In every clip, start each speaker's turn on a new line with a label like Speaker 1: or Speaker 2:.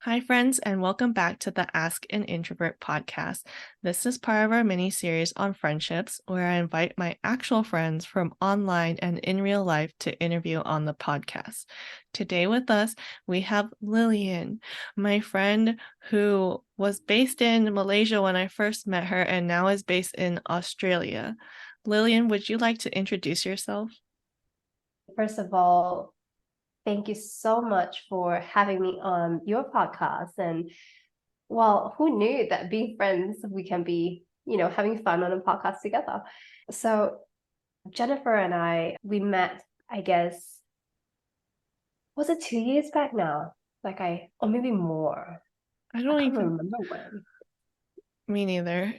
Speaker 1: Hi, friends, and welcome back to the Ask an Introvert podcast. This is part of our mini series on friendships, where I invite my actual friends from online and in real life to interview on the podcast. Today, with us, we have Lilian, my friend who was based in Malaysia when I first met her and now is based in Australia. Lilian, would you like to introduce yourself?
Speaker 2: First of all, thank you so much for having me on your podcast. And well, who knew that being friends, we can be, having fun on a podcast together. So Jennifer and we met, I guess, was it 2 years back now? Or maybe more.
Speaker 1: I
Speaker 2: I
Speaker 1: don't
Speaker 2: can't
Speaker 1: even,
Speaker 2: remember when.
Speaker 1: me neither.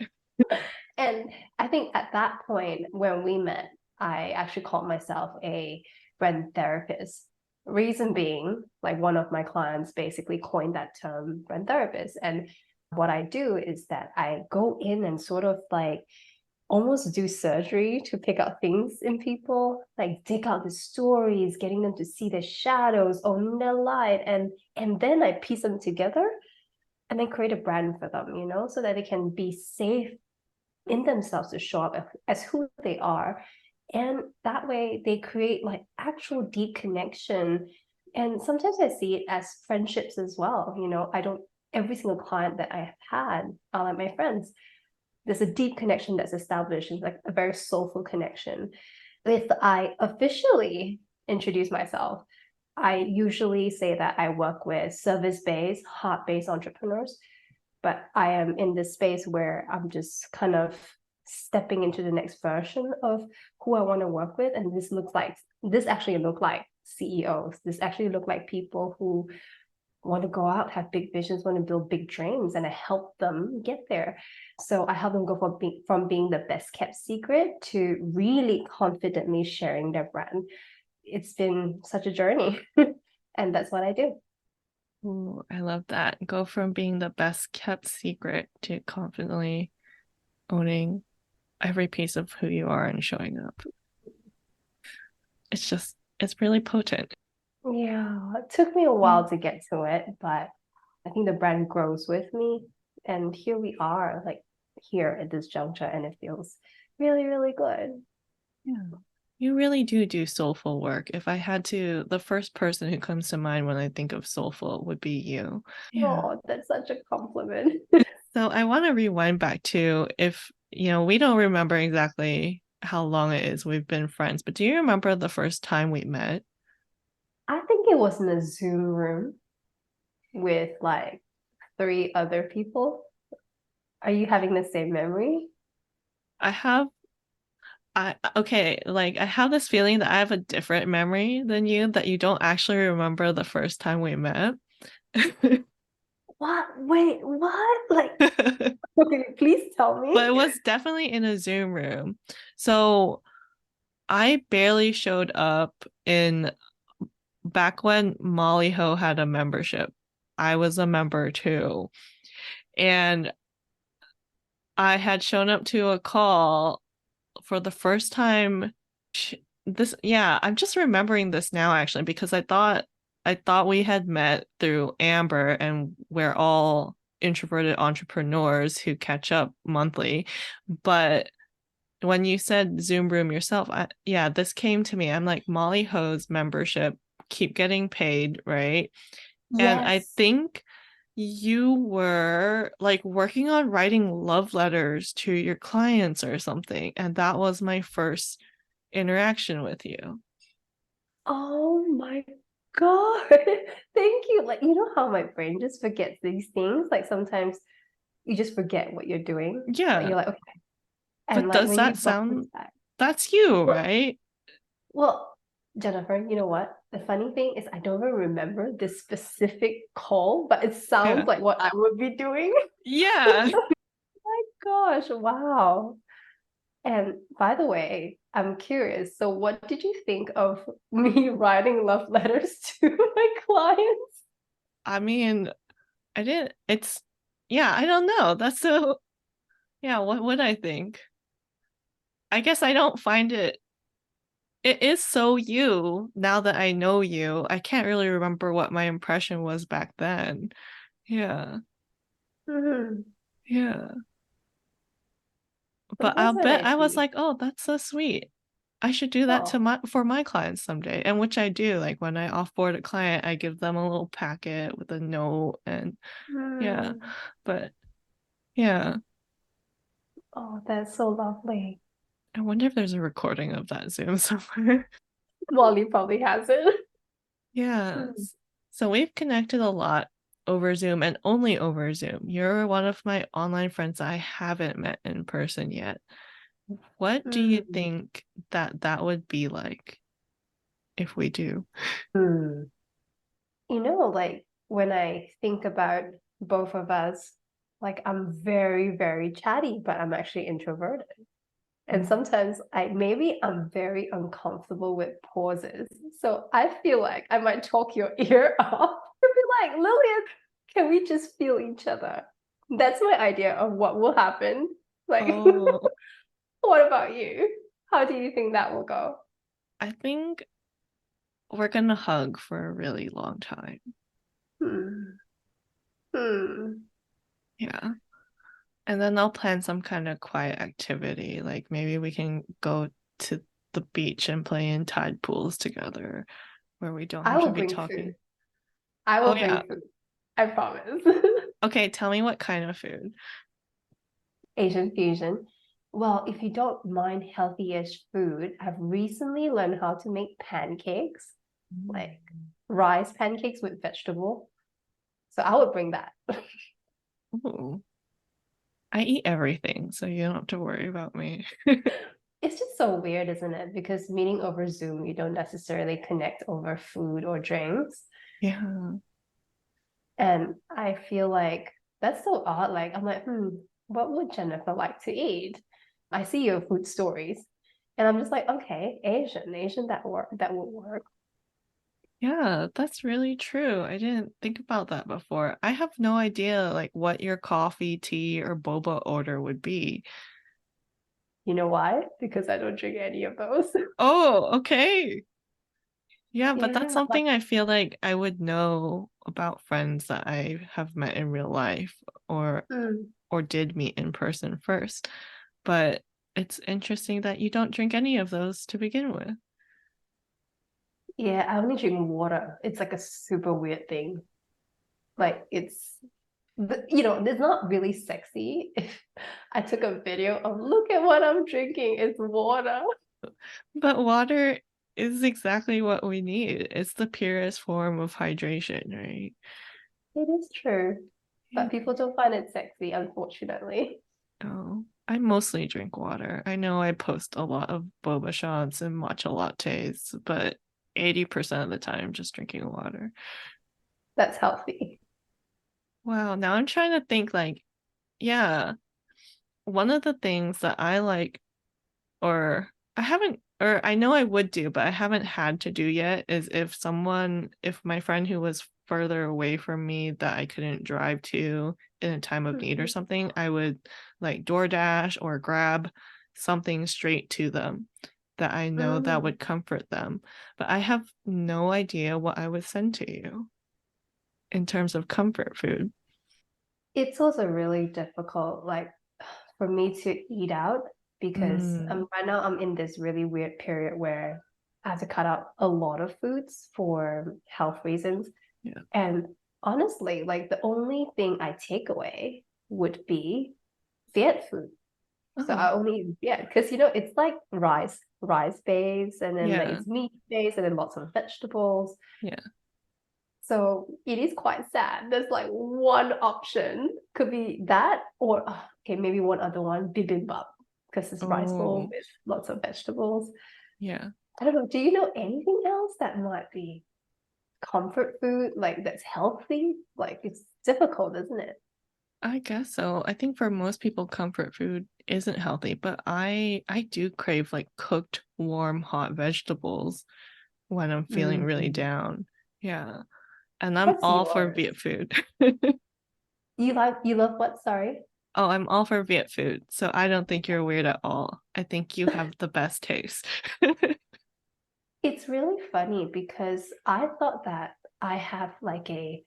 Speaker 2: And I think at that point when we met, I actually called myself a brand therapist. Reason being, like one of my clients basically coined that term, brand therapist. And what I do is that I go in and sort of like almost do surgery to pick out things in people, like dig out the stories, getting them to see the shadows, owning their light, and then I piece them together and then create a brand for them, so that they can be safe in themselves to show up as who they are. And that way they create like actual deep connection. And sometimes I see it as friendships as well. I don't, every single client that I have had are like my friends. There's a deep connection that's established, and like a very soulful connection. If I officially introduce myself, I usually say that I work with service-based, heart-based entrepreneurs, but I am in this space where I'm just kind of stepping into the next version of who I want to work with. And this actually look like CEOs. This actually look like people who want to go out, have big visions, want to build big dreams, and I help them get there. So I help them go from being the best kept secret to really confidently sharing their brand. It's been such a journey, and that's what I do.
Speaker 1: Ooh, I love that. Go from being the best kept secret to confidently owning every piece of who you are and showing up. It's really potent.
Speaker 2: Yeah, it took me a while to get to it, but I think the brand grows with me. And here we are, like here at this juncture, and it feels really, really good.
Speaker 1: Yeah. You really do soulful work. If I had to, the first person who comes to mind when I think of soulful would be you. Yeah.
Speaker 2: Oh, that's such a compliment.
Speaker 1: So I want to rewind back to if, we don't remember exactly how long it is we've been friends, but do you remember the first time we met?
Speaker 2: I think it was in a Zoom room with like three other people. Are you having the same memory?
Speaker 1: I have I have this feeling that I have a different memory than you, that you don't actually remember the first time we met.
Speaker 2: What? Wait, what? Like,
Speaker 1: But
Speaker 2: okay, please tell me.
Speaker 1: it was definitely in a Zoom room. So I barely showed up in back when Molly Ho had a membership. I was a member too. And I had shown up to a call for the first time. I'm just remembering this now actually, because I thought we had met through Amber, and we're all introverted entrepreneurs who catch up monthly. But when you said Zoom room yourself, this came to me. I'm like, Molly Ho's membership, keep getting paid, right? And I
Speaker 2: Yes.
Speaker 1: think you were like working on writing love letters to your clients or something. And that was my first interaction with you.
Speaker 2: Oh my God. Thank you. Like, you know how my brain just forgets these things? Like sometimes you just forget what you're doing. Like
Speaker 1: Yeah.
Speaker 2: you're like, okay. And
Speaker 1: But
Speaker 2: like
Speaker 1: does
Speaker 2: when you
Speaker 1: that
Speaker 2: brought this
Speaker 1: sound,
Speaker 2: back,
Speaker 1: that's you,
Speaker 2: well,
Speaker 1: right?
Speaker 2: well, Jennifer, you know what? The funny thing is I don't even remember this specific call, but it sounds
Speaker 1: Yeah.
Speaker 2: like what I would be doing.
Speaker 1: Yeah.
Speaker 2: My gosh, wow. And by the way, I'm curious. So, what did you think of me writing love letters to my clients?
Speaker 1: I mean, I didn't, it's, yeah, I don't know. That's so, yeah, what would I think? I guess I don't find it is so you now that I know you. I can't really remember what my impression was back then. Yeah.
Speaker 2: Mhm.
Speaker 1: Yeah. But I'll
Speaker 2: Sometimes when
Speaker 1: bet
Speaker 2: I
Speaker 1: I was
Speaker 2: see,
Speaker 1: like, "Oh, that's so sweet. I should do that to
Speaker 2: oh,
Speaker 1: my clients someday." And which I do. Like when I offboard a client, I give them a little packet with a note and yeah.
Speaker 2: mm,
Speaker 1: But yeah,
Speaker 2: oh, that's so lovely.
Speaker 1: I wonder if there's a recording of that Zoom somewhere.
Speaker 2: Molly probably has it.
Speaker 1: Yeah.
Speaker 2: Mm,
Speaker 1: So we've connected a lot over Zoom and only over Zoom. You're one of my online friends I haven't met in person yet. What do you
Speaker 2: mm,
Speaker 1: think that would be like if we do?
Speaker 2: mm. Like when I think about both of us, like I'm very, very chatty, but I'm actually introverted. And
Speaker 1: Mm.
Speaker 2: sometimes I'm very uncomfortable with pauses. So I feel like I might talk your ear off and be like, Lilian, can we just feel each other? That's my idea of what will happen. Like,
Speaker 1: Oh,
Speaker 2: what about you? How do you think that will go?
Speaker 1: I think we're gonna hug for a really long time.
Speaker 2: Hmm. Hmm.
Speaker 1: Yeah. And then I'll plan some kind of quiet activity. Like maybe we can go to the beach and play in tide pools together where we don't
Speaker 2: I
Speaker 1: have to
Speaker 2: will
Speaker 1: be
Speaker 2: bring food.
Speaker 1: talking.
Speaker 2: I
Speaker 1: Oh
Speaker 2: will
Speaker 1: yeah.
Speaker 2: bring food. I promise.
Speaker 1: Okay, tell me what kind of food.
Speaker 2: Asian fusion. Well, if you don't mind healthy-ish food, I've recently learned how to make pancakes, like rice pancakes with vegetable. So I would bring that.
Speaker 1: Ooh. I eat everything, so you don't have to worry about me.
Speaker 2: It's just so weird, isn't it? Because meeting over Zoom, you don't necessarily connect over food or drinks.
Speaker 1: Yeah.
Speaker 2: And I feel like that's so odd. Like, I'm like, what would Jennifer like to eat? I see your food stories. And I'm just like, okay, Asian, that would work.
Speaker 1: Yeah, that's really true. I didn't think about that before. I have no idea like what your coffee, tea, or boba order would be.
Speaker 2: You know why? Because I don't drink any of those.
Speaker 1: Oh, okay. Yeah, but that's
Speaker 2: Yeah, like
Speaker 1: something I feel like I would know about friends that I have met in real life or
Speaker 2: mm,
Speaker 1: or did meet in person first. But it's interesting that you don't drink any of those to begin with.
Speaker 2: yeah, I only drink water. It's like a super weird thing. Like it's not really sexy. If I took a video of look at what I'm drinking, it's water.
Speaker 1: But water is exactly what we need. It's the purest form of hydration, right?
Speaker 2: It is true,
Speaker 1: Yeah.
Speaker 2: but people don't find it sexy, unfortunately.
Speaker 1: Oh, I mostly drink water. I know I post a lot of boba shots and matcha lattes, but 80% of the time just drinking water.
Speaker 2: That's healthy.
Speaker 1: Wow, now I'm trying to think like, yeah, one of the things that I like or I haven't or I know I would do, but I haven't had to do yet is if my friend who was further away from me that I couldn't drive to in a time of need or
Speaker 2: Mhm.
Speaker 1: something, I would like DoorDash or grab something straight to them that I know that
Speaker 2: Mm.
Speaker 1: would comfort them. But I have no idea what I would send to you in terms of comfort food.
Speaker 2: It's also really difficult, like for me to eat out because
Speaker 1: Mm,
Speaker 2: right now I'm in this really weird period where I have to cut out a lot of foods for health reasons.
Speaker 1: yeah.
Speaker 2: And honestly, like the only thing I take away would be Viet food. So
Speaker 1: Oh,
Speaker 2: I only, yeah, because it's like rice base, and then like
Speaker 1: yeah.
Speaker 2: it's meat base, and then lots of vegetables.
Speaker 1: Yeah.
Speaker 2: So it is quite sad. There's like one option could be that, or okay, maybe one other one, bibimbap, because it's rice bowl
Speaker 1: Oh,
Speaker 2: with lots of vegetables.
Speaker 1: yeah.
Speaker 2: I don't know. Do you know anything else that might be comfort food, like that's healthy? Like it's difficult, isn't it?
Speaker 1: I guess so. I think for most people, comfort food isn't healthy, but I do crave like cooked, warm, hot vegetables when I'm feeling really
Speaker 2: Mm.
Speaker 1: down. Yeah. And I'm
Speaker 2: What's
Speaker 1: all for
Speaker 2: yours?
Speaker 1: Viet food.
Speaker 2: You love what? Sorry.
Speaker 1: Oh, I'm all for Viet food. So I don't think you're weird at all. I think you have the best taste.
Speaker 2: It's really funny because I thought that I have like a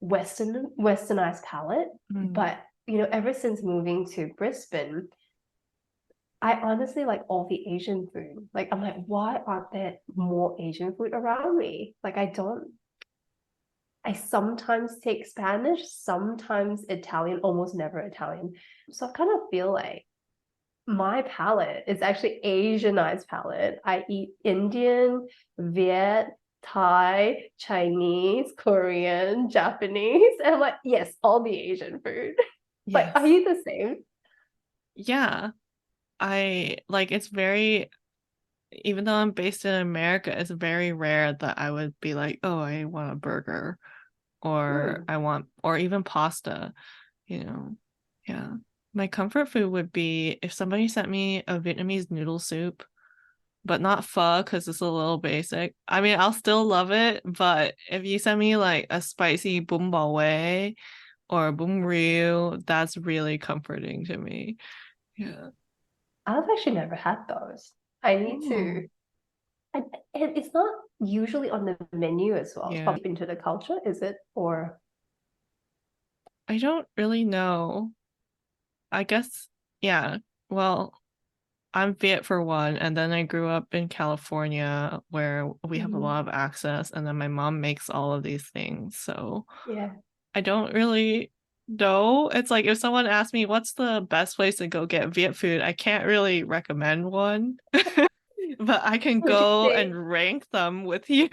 Speaker 2: westernized palate.
Speaker 1: Mm.
Speaker 2: But ever since moving to Brisbane, I honestly like all the Asian food. Like I'm like, why aren't there more Asian food around me? Like I sometimes take Spanish, sometimes Italian, almost never Italian. So I kind of feel like my palate is actually Asianized palate. I eat Indian, Viet, Thai, Chinese, Korean, Japanese, and I'm like, yes, all the Asian food. Like, are
Speaker 1: Yes.
Speaker 2: you the same?
Speaker 1: Yeah. I like it's very, even though I'm based in America, it's very rare that I would be like, oh, I want a burger or
Speaker 2: Hmm.
Speaker 1: I want, or even pasta, you know. Yeah. My comfort food would be if somebody sent me a Vietnamese noodle soup, but not pho because it's a little basic. I mean, I'll still love it, but if you send me like a spicy bún bò Huế or bún riêu, that's really comforting to me. Yeah.
Speaker 2: I've actually never had those. I need
Speaker 1: Oh,
Speaker 2: to. And, and it's not usually on the menu as well. It's
Speaker 1: yeah.
Speaker 2: probably into the culture, is it? Or
Speaker 1: I don't really know. I guess, yeah. Well, I'm Viet for one, and then I grew up in California where we have a
Speaker 2: mm,
Speaker 1: lot of access, and then my mom makes all of these things. So
Speaker 2: yeah.
Speaker 1: I don't really know. It's like if someone asked me what's the best place to go get Viet food, I can't really recommend one, but I can
Speaker 2: Would you
Speaker 1: go
Speaker 2: say
Speaker 1: and rank them with you.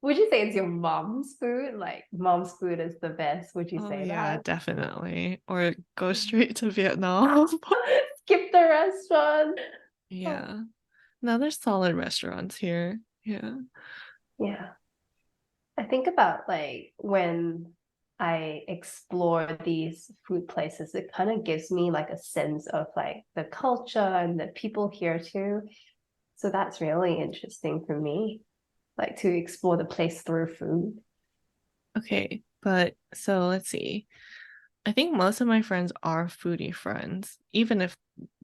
Speaker 2: would you say it's your mom's food? Like mom's food is the best. Would you
Speaker 1: Oh
Speaker 2: say
Speaker 1: yeah,
Speaker 2: that?
Speaker 1: definitely. Or go straight to Vietnam.
Speaker 2: Skip the restaurant. Oh,
Speaker 1: Yeah. No, there's solid restaurants here. Yeah.
Speaker 2: yeah. I think about like when I explore these food places, it kind of gives me like a sense of like the culture and the people here too. So that's really interesting for me, like to explore the place through food.
Speaker 1: Okay, but so let's see. I think most of my friends are foodie friends, even if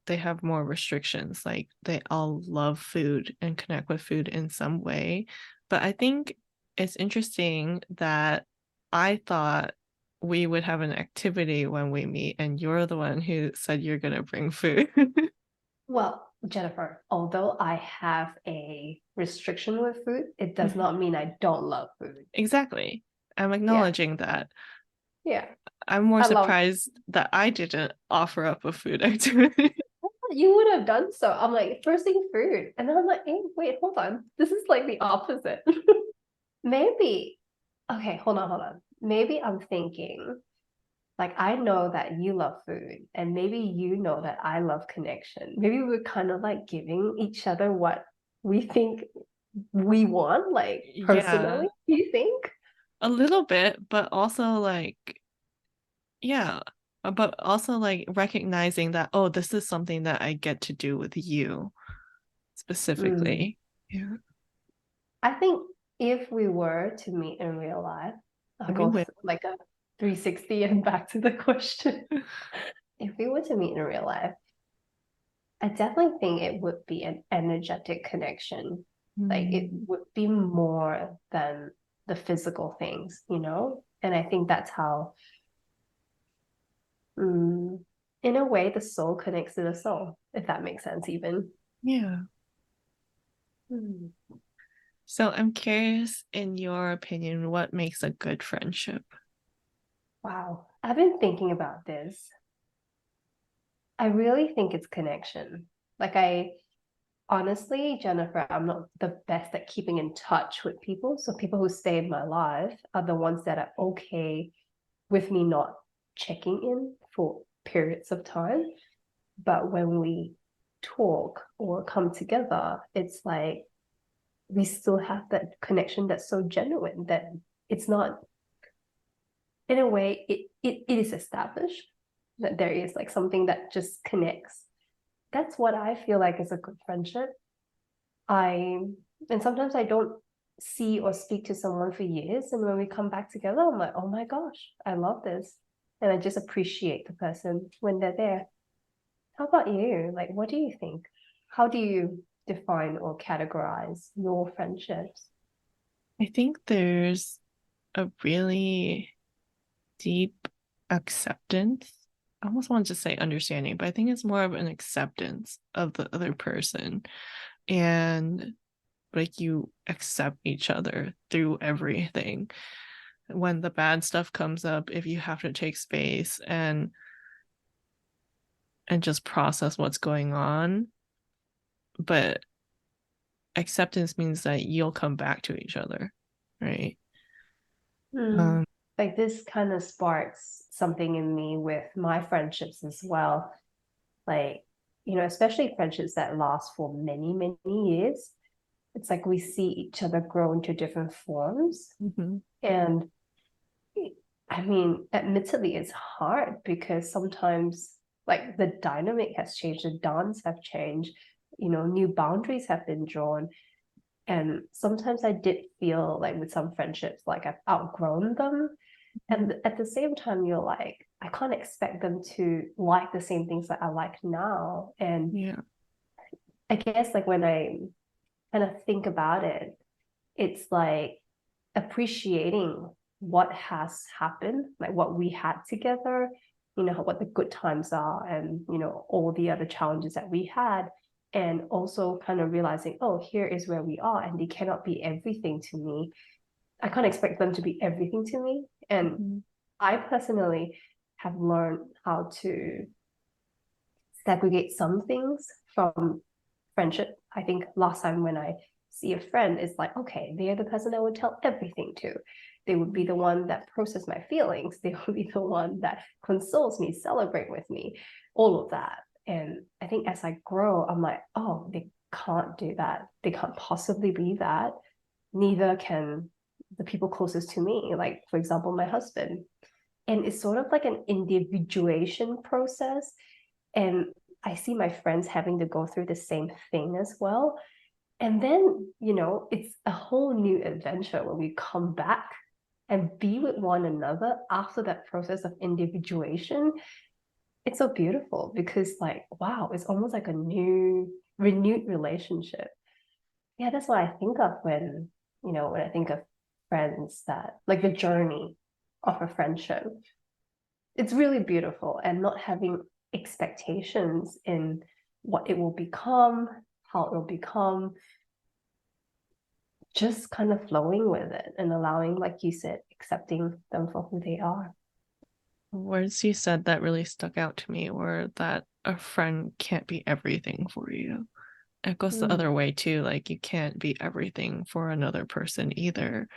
Speaker 1: they have more restrictions. Like they all love food and connect with food in some way. But I think it's interesting that I thought we would have an activity when we meet, and you're the one who said you're gonna bring food.
Speaker 2: Well, Jennifer, although I have a restriction with food, it does not mean I don't love food.
Speaker 1: Exactly. I'm
Speaker 2: Yeah,
Speaker 1: acknowledging that.
Speaker 2: yeah.
Speaker 1: I'm more
Speaker 2: I love
Speaker 1: surprised that I didn't offer up a food activity.
Speaker 2: you would have done so. I'm like, first thing food. And then I'm like, hey, wait, hold on. This is like the opposite. Maybe, okay, hold on. Maybe I'm thinking, like, I know that you love food, and maybe you know that I love connection. Maybe we're kind of like giving each other what we think we want, like
Speaker 1: Yeah,
Speaker 2: personally. Do you think?
Speaker 1: a little bit, but also like, yeah, but also like recognizing that, oh, this is something that I get to do with you
Speaker 2: Mm.
Speaker 1: specifically. Yeah,
Speaker 2: I think if we were to meet in real life, I'll
Speaker 1: we
Speaker 2: go
Speaker 1: will.
Speaker 2: like a 360 and back to the question. If we were to meet in real life, I definitely think it would be an energetic connection. Like it
Speaker 1: Mm,
Speaker 2: would be more than the physical things, you know? And I think that's how, mm, in a way, the soul connects to the soul, if that makes sense, even.
Speaker 1: yeah.
Speaker 2: Hmm.
Speaker 1: So I'm curious, in your opinion, what makes a good friendship?
Speaker 2: Wow. I've been thinking about this. I really think it's connection. Like I honestly, Jennifer, I'm not the best at keeping in touch with people. So people who stay in my life are the ones that are okay with me not checking in for periods of time. But when we talk or come together, it's like we still have that connection that's so genuine that it's not, in a way, it is established that there is like something that just connects. That's what I feel like is a good friendship. I and sometimes I don't see or speak to someone for years, and when we come back together, I'm like, oh my gosh, I love this, and I just appreciate the person when they're there. How about you? Like, what do you think? How do you define or categorize your friendships?
Speaker 1: I think there's a really deep acceptance. I almost want to say understanding, but I think it's more of an acceptance of the other person. And like you accept each other through everything. When the bad stuff comes up, if you have to take space and just process what's going on, but acceptance means that you'll come back to each other, right?
Speaker 2: Mm. Like this kind of sparks something in me with my friendships as well. Like, especially friendships that last for many, many years. It's like we see each other grow into different forms.
Speaker 1: Mhm.
Speaker 2: And I mean, admittedly, it's hard because sometimes like the dynamic has changed, the dance have changed, new boundaries have been drawn. And sometimes I did feel like with some friendships, like I've outgrown them. And at the same time, you're like, I can't expect them to like the same things that I like now. And
Speaker 1: Yeah.
Speaker 2: I guess like when I kind of think about it, it's like appreciating what has happened, like what we had together, what the good times are, and all the other challenges that we had. And also kind of realizing, oh, here is where we are, and they cannot be everything to me. I can't expect them to be everything to me. And
Speaker 1: Mhm.
Speaker 2: I personally have learned how to segregate some things from friendship. I think last time when I see a friend, it's like, okay, they're the person I would tell everything to. They would be the one that process my feelings. They would be the one that consoles me, celebrate with me, all of that. And I think as I grow, I'm like, oh, they can't do that. They can't possibly be that. Neither can the people closest to me, like, for example, my husband. And it's sort of like an individuation process. And I see my friends having to go through the same thing as well. And then, it's a whole new adventure when we come back and be with one another after that process of individuation. It's so beautiful because, like, wow, it's almost like a new, renewed relationship. Yeah, that's what I think of when I think of friends, that like the journey of a friendship. It's really beautiful, and not having expectations in what it will become, how it will become, just kind of flowing with it and allowing, like you said, accepting them for who they are.
Speaker 1: Words you said that really stuck out to me were that a friend can't be everything for you. It goes the
Speaker 2: Mm.
Speaker 1: other way too. Like you can't be everything for another person either.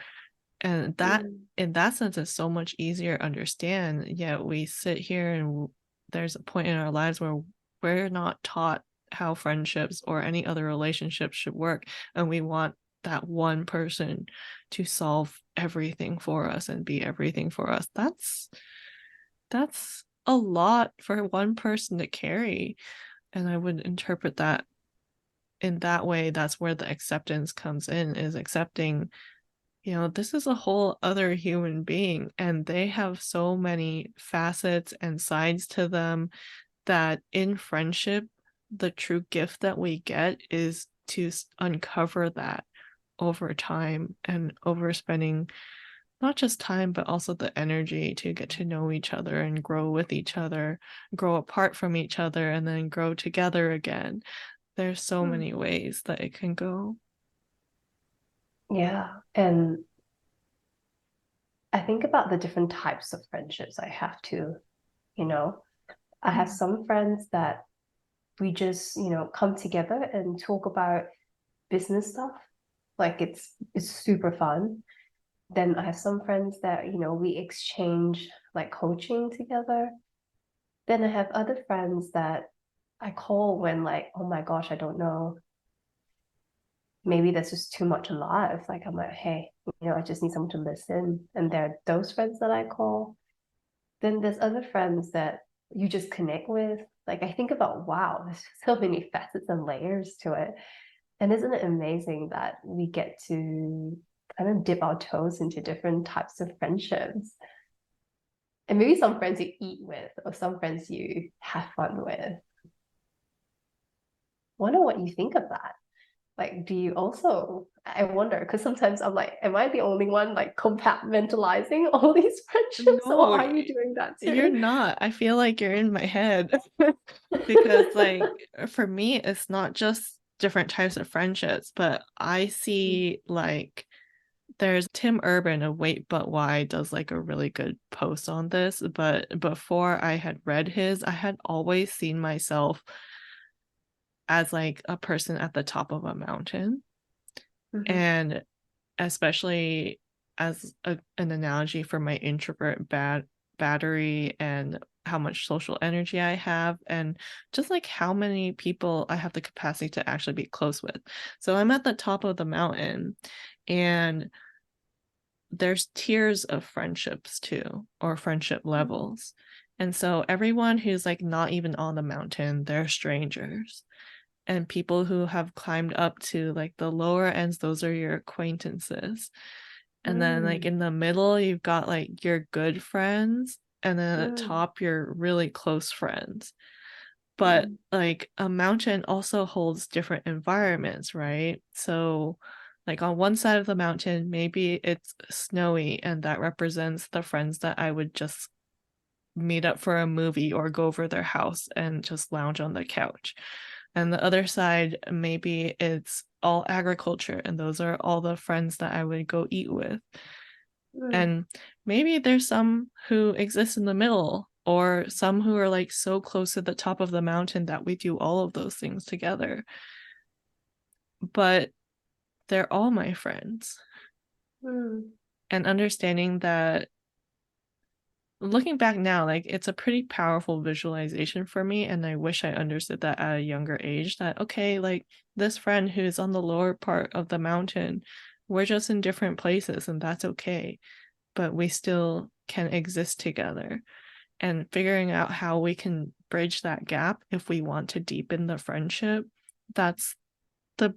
Speaker 1: And that,
Speaker 2: Mm.
Speaker 1: in that sense, is so much easier to understand. Yet we sit here and there's a point in our lives where we're not taught how friendships or any other relationships should work. And we want that one person to solve everything for us and be everything for us. That's a lot for one person to carry. And I would interpret that in that way. That's where the acceptance comes in, is accepting, this is a whole other human being, and they have so many facets and sides to them that in friendship, the true gift that we get is to uncover that over time and over spending not just time, but also the energy to get to know each other and grow with each other, grow apart from each other, and then grow together again. There's so many
Speaker 2: Mm.
Speaker 1: ways that it can go.
Speaker 2: Yeah. And I think about the different types of friendships I have too. You know, I have some friends that we just, come together and talk about business stuff. Like it's super fun. Then I have some friends that, we exchange like coaching together. Then I have other friends that I call when like, oh my gosh, I don't know. Maybe there's just too much alive. Like I'm like, hey, I just need someone to listen. And there are those friends that I call. Then there's other friends that you just connect with. Like I think about, wow, there's so many facets and layers to it. And isn't it amazing that we get to kind of dip our toes into different types of friendships? And maybe some friends you eat with, or some friends you have fun with. Wonder what you think of that. Like, do you also, I wonder, because sometimes I'm like, am I the only one like compartmentalizing all these friendships, or
Speaker 1: No,
Speaker 2: are you doing that
Speaker 1: you're
Speaker 2: too?
Speaker 1: not. I feel like you're in my head. Because like for me, it's not just different types of friendships, but I see like there's Tim Urban of Wait But Why does like a really good post on this, but before I had read his, I had always seen myself as like a person at the top of a mountain.
Speaker 2: Mhm.
Speaker 1: And especially as an analogy for my introvert battery and how much social energy I have, and just like how many people I have the capacity to actually be close with. So I'm at the top of the mountain, and there's tiers of friendships too, or friendship levels. And so everyone who's like not even on the mountain, they're strangers. And people who have climbed up to like the lower ends, those are your acquaintances. And then like
Speaker 2: Mm,
Speaker 1: in the middle, you've got like your good friends, and then at the
Speaker 2: mm,
Speaker 1: top, your really close friends. But
Speaker 2: mm,
Speaker 1: like a mountain also holds different environments, right? So like on one side of the mountain, maybe it's snowy, and that represents the friends that I would just meet up for a movie or go over their house and just lounge on the couch. And the other side, maybe it's all agriculture, and those are all the friends that I would go eat with.
Speaker 2: mm.
Speaker 1: And maybe there's some who exist in the middle, or some who are like so close to the top of the mountain that we do all of those things together. But they're all my friends.
Speaker 2: Mm.
Speaker 1: And understanding that, looking back now, like it's a pretty powerful visualization for me. And I wish I understood that at a younger age, that, okay, like this friend who's on the lower part of the mountain, we're just in different places, and that's okay. But we still can exist together. And figuring out how we can bridge that gap if we want to deepen the friendship, that's the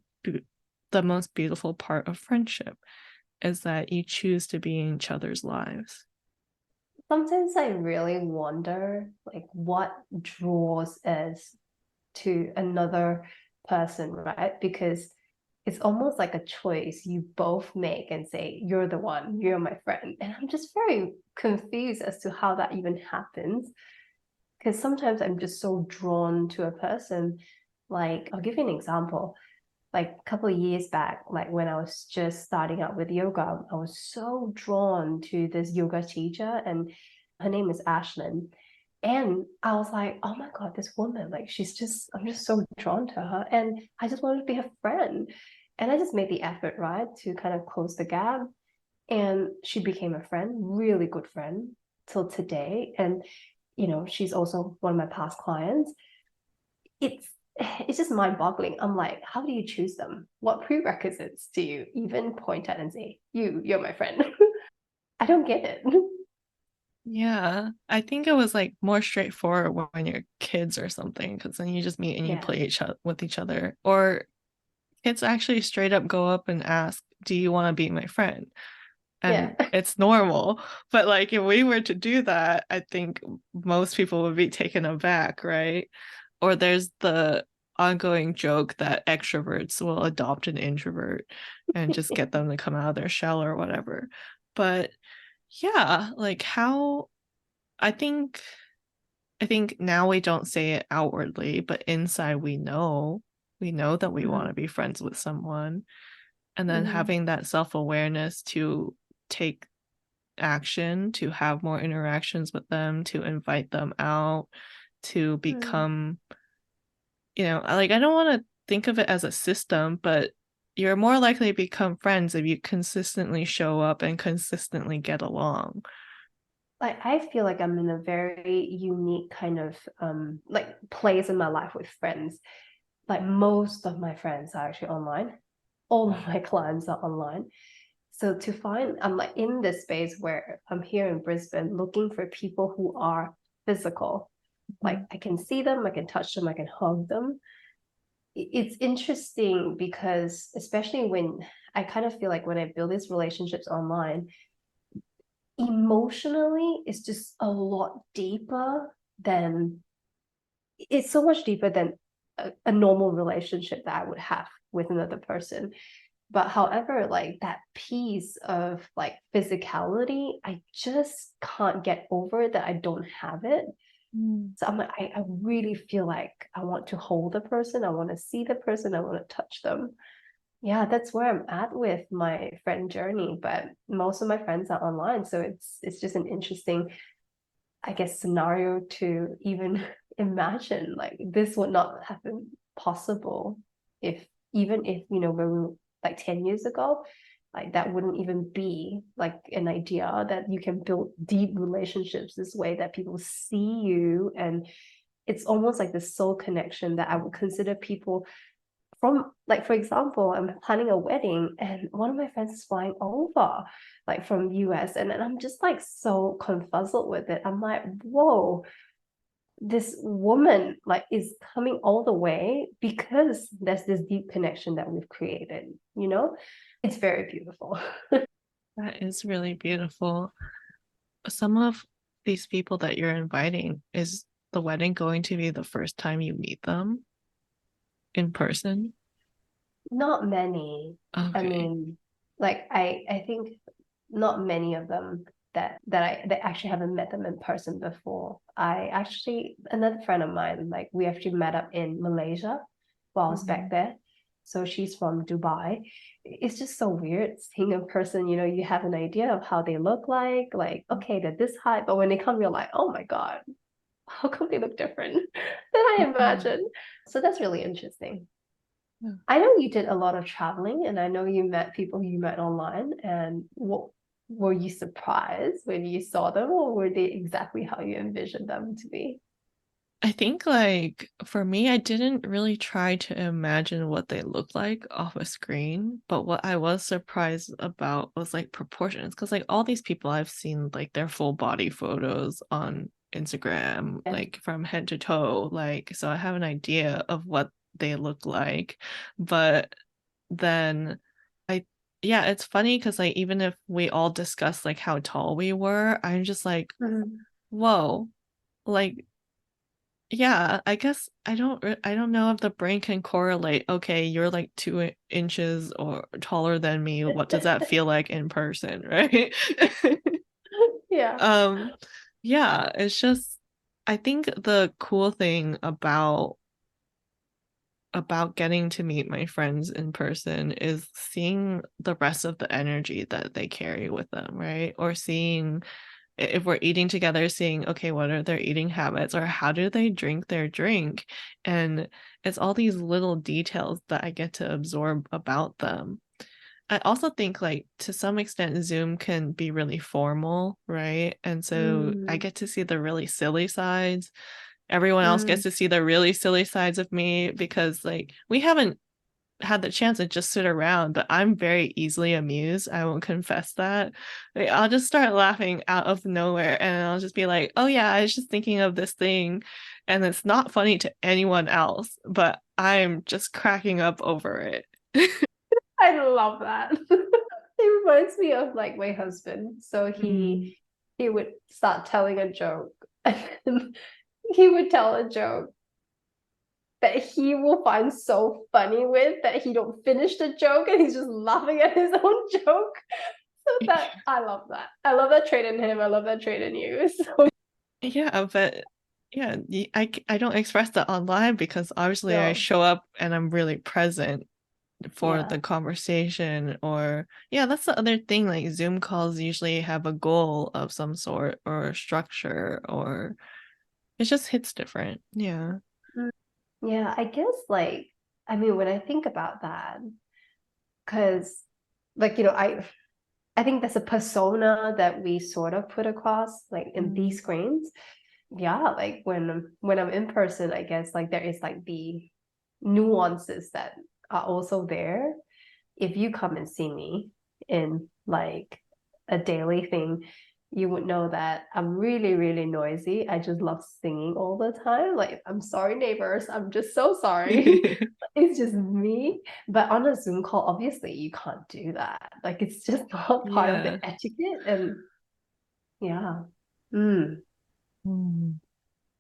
Speaker 1: the most beautiful part of friendship, is that you choose to be in each other's lives.
Speaker 2: Sometimes I really wonder, like, what draws us to another person, right? Because it's almost like a choice you both make and say, you're the one, you're my friend. And I'm just very confused as to how that even happens. Because sometimes I'm just so drawn to a person. Like, I'll give you an example. Like a couple of years back, like when I was just starting out with yoga, I was so drawn to this yoga teacher, and her name is Ashlyn. And I was like, oh my God, this woman, like she's just, I'm just so drawn to her. And I just wanted to be her friend. And I just made the effort, right, to kind of close the gap. And she became a friend, really good friend till today. And, she's also one of my past clients. It's it's just mind-boggling. I'm like, how do you choose them? What prerequisites do you even point at and say, you're my friend? I don't get it.
Speaker 1: Yeah, I think it was like more straightforward when you're kids or something, because then you just meet and you
Speaker 2: Yeah,
Speaker 1: play with each other. Or kids actually straight up go up and ask, "Do you want to be my friend?"
Speaker 2: yeah.
Speaker 1: And it's normal. But like if we were to do that, I think most people would be taken aback, right? Or there's the ongoing joke that extroverts will adopt an introvert and just get them to come out of their shell or whatever. But yeah, like how I think I think now we don't say it outwardly, but inside we know that we want
Speaker 2: Mm-hmm.
Speaker 1: to be friends with someone. And then
Speaker 2: Mm-hmm.
Speaker 1: having that self-awareness to take action, to have more interactions with them, to invite them out, to become, like I don't want to think of it as a system, but you're more likely to become friends if you consistently show up and consistently get along.
Speaker 2: Like I feel like I'm in a very unique kind of like place in my life with friends. Like most of my friends are actually online. All of my clients are online. So to find, I'm like in this space where I'm here in Brisbane looking for people who are physical. Like
Speaker 1: Mhm.
Speaker 2: I can see them, I can touch them, I can hug them. It's interesting because, especially when I kind of feel like when I build these relationships online, emotionally, it's just a lot deeper than, it's so much deeper than a normal relationship that I would have. with another person. But however, like that piece of like physicality, I just can't get over that I don't have it.
Speaker 1: Mm.
Speaker 2: So I'm like, I really feel like I want to hold the person, I want to see the person, I want to touch them. Yeah, that's where I'm at with my friend journey. But most of my friends are online, so it's just an interesting, I guess, scenario to even imagine. Like this would not have been possible if even if when we were like 10 years ago, like that wouldn't even be like an idea that you can build deep relationships this way, that people see you, and it's almost like the soul connection that I would consider people from, like, for example, I'm planning a wedding and one of my friends is flying over like from US, and I'm just like so confuzzled with it. I'm like, whoa, this woman like is coming all the way because there's this deep connection that we've created. It's very beautiful.
Speaker 1: That is really beautiful. Some of these people that you're inviting, is the wedding going to be the first time you meet them in person?
Speaker 2: Not many. I
Speaker 1: Okay.
Speaker 2: mean, like I think not many of them that actually haven't met them in person before. I actually, another friend of mine, like we actually met up in Malaysia while I was back
Speaker 1: Mhm.
Speaker 2: there. So she's from Dubai. It's just so weird seeing a person, you have an idea of how they look like, okay, they're this height, but when they come, you're like, oh my God, how come they look different than I
Speaker 1: Mhm.
Speaker 2: imagined? So that's really interesting.
Speaker 1: Yeah.
Speaker 2: I know you did a lot of traveling, and I know you met people you met online. And what were you surprised when you saw them, or were they exactly how you envisioned them to be?
Speaker 1: I think like for me, I didn't really try to imagine what they look like off a screen, but what I was surprised about was like proportions. Because like all these people I've seen like their full body photos on Instagram,
Speaker 2: Yeah.
Speaker 1: like from head to toe, like so I have an idea of what they look like. But then I yeah, it's funny because like even if we all discuss like how tall we were, I'm just like,
Speaker 2: Mhm.
Speaker 1: whoa, like yeah, I guess I don't know if the brain can correlate. Okay, you're like 2 inches or taller than me. What does that feel like in person, right?
Speaker 2: Yeah.
Speaker 1: Um, yeah, it's just I think the cool thing about getting to meet my friends in person is seeing the rest of the energy that they carry with them, right? Or seeing if we're eating together, seeing, okay, what are their eating habits or how do they drink their drink? And it's all these little details that I get to absorb about them. I also think, like, to some extent, Zoom can be really formal, right? And so I
Speaker 2: Mm,
Speaker 1: get to see the really silly sides. Everyone else
Speaker 2: mm.
Speaker 1: gets to see the really silly sides of me because, like, we haven't had the chance to just sit around, but I'm very easily amused. I won't confess that. Like, I'll just start laughing out of nowhere and I'll just be like, oh yeah, I was just thinking of this thing. And it's not funny to anyone else, but I'm just cracking up over it.
Speaker 2: I love that. It reminds me of like my husband. So
Speaker 1: Mm.
Speaker 2: he would start telling a joke, and then he would tell a joke that he will find so funny with that he don't finish the joke and he's just laughing at his own joke. So that I love that. I love that trait in him. I love that trait in you. So
Speaker 1: Yeah, but yeah, I don't express that online because obviously I
Speaker 2: no,
Speaker 1: show up and I'm really present for
Speaker 2: yeah.
Speaker 1: the conversation. Or yeah, that's the other thing, like Zoom calls usually have a goal of some sort or a structure, or it just hits different. Yeah.
Speaker 2: Mm. Yeah, I guess like I mean when I think about that, because like I think that's a persona that we sort of put across like in these
Speaker 1: Mm.
Speaker 2: screens. Yeah, like when I'm in person, I guess like there is like the nuances that are also there. If you come and see me in like a daily thing, you would know that I'm really, really noisy. I just love singing all the time. Like, I'm sorry, neighbors. I'm just so sorry. It's just me. But on a Zoom call, obviously, you can't do that. Like, it's just not part of the
Speaker 1: Yeah.
Speaker 2: etiquette. And yeah. Mm,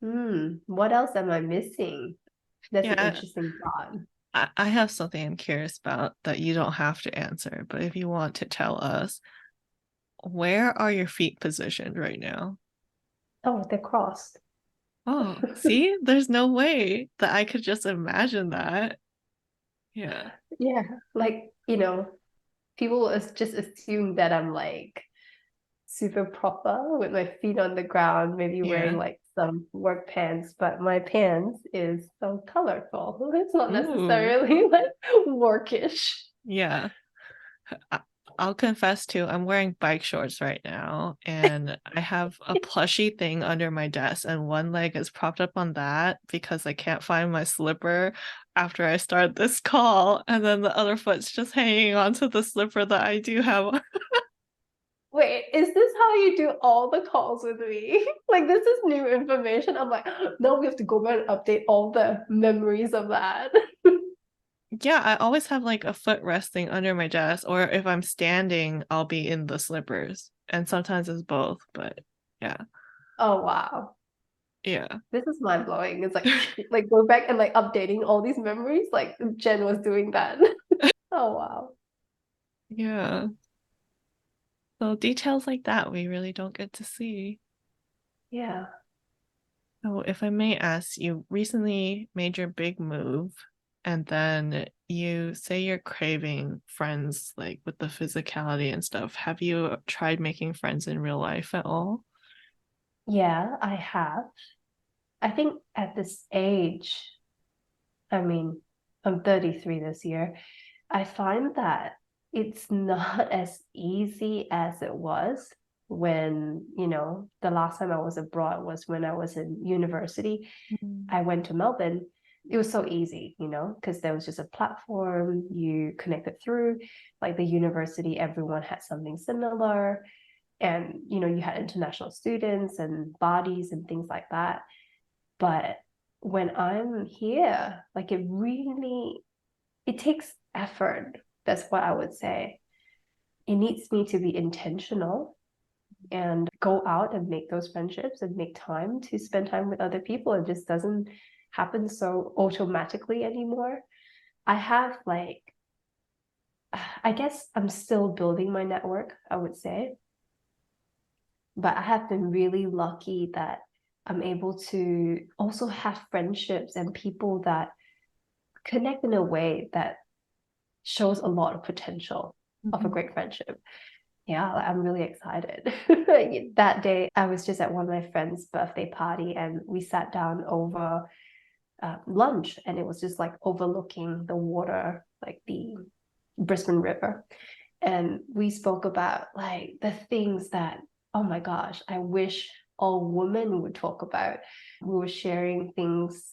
Speaker 1: Mm.
Speaker 2: what else am I missing? That's an
Speaker 1: Yeah,
Speaker 2: interesting thought.
Speaker 1: I have something I'm curious about that you don't have to answer, but if you want to tell us, where are your feet positioned right now?
Speaker 2: Oh, they're crossed.
Speaker 1: Oh, see, there's no way that I could just imagine that. Yeah.
Speaker 2: Yeah, like, people just assume that I'm like super proper with my feet on the ground, maybe wearing
Speaker 1: Yeah.
Speaker 2: like some work pants, but my pants is so colorful. It's not
Speaker 1: Ooh.
Speaker 2: necessarily like workish.
Speaker 1: Yeah. I- I'll confess too, I'm wearing bike shorts right now, and I have a plushy thing under my desk, and one leg is propped up on that because I can't find my slipper after I start this call, and then the other foot's just hanging onto the slipper that I do have.
Speaker 2: Wait, is this how you do all the calls with me? Like, this is new information. I'm like, now we have to go back and update all the memories of that.
Speaker 1: Yeah, I always have like a foot resting under my desk, or if I'm standing, I'll be in the slippers. And sometimes it's both, but yeah.
Speaker 2: Oh, wow.
Speaker 1: Yeah.
Speaker 2: This is mind blowing. It's like go back and like updating all these memories. Like Jen was doing that. Oh, wow.
Speaker 1: Yeah. So details like that we really don't get to see.
Speaker 2: Yeah.
Speaker 1: So if I may ask, you recently made your big move, and then you say you're craving friends like with the physicality and stuff. Have you tried making friends in real life at all?
Speaker 2: Yeah, I have. I think at this age, I mean, I'm 33 this year. I find that it's not as easy as it was when, the last time I was abroad was when I was in university.
Speaker 1: Mm.
Speaker 2: I went to Melbourne. It was so easy, because there was just a platform you connected through, like the university, everyone had something similar. And, you had international students and bodies and things like that. But when I'm here, like it takes effort. That's what I would say. It needs me to be intentional and go out and make those friendships and make time to spend time with other people. It just doesn't happen so automatically anymore. I have like, I guess I'm still building my network, I would say, but I have been really lucky that I'm able to also have friendships and people that connect in a way that shows a lot of potential of a
Speaker 1: Mhm.
Speaker 2: great friendship. Yeah, like, I'm really excited. That day, I was just at one of my friend's birthday party and we sat down over lunch and it was just like overlooking the water, like the Brisbane River. And we spoke about like the things that, oh my gosh, I wish all women would talk about. We were sharing things.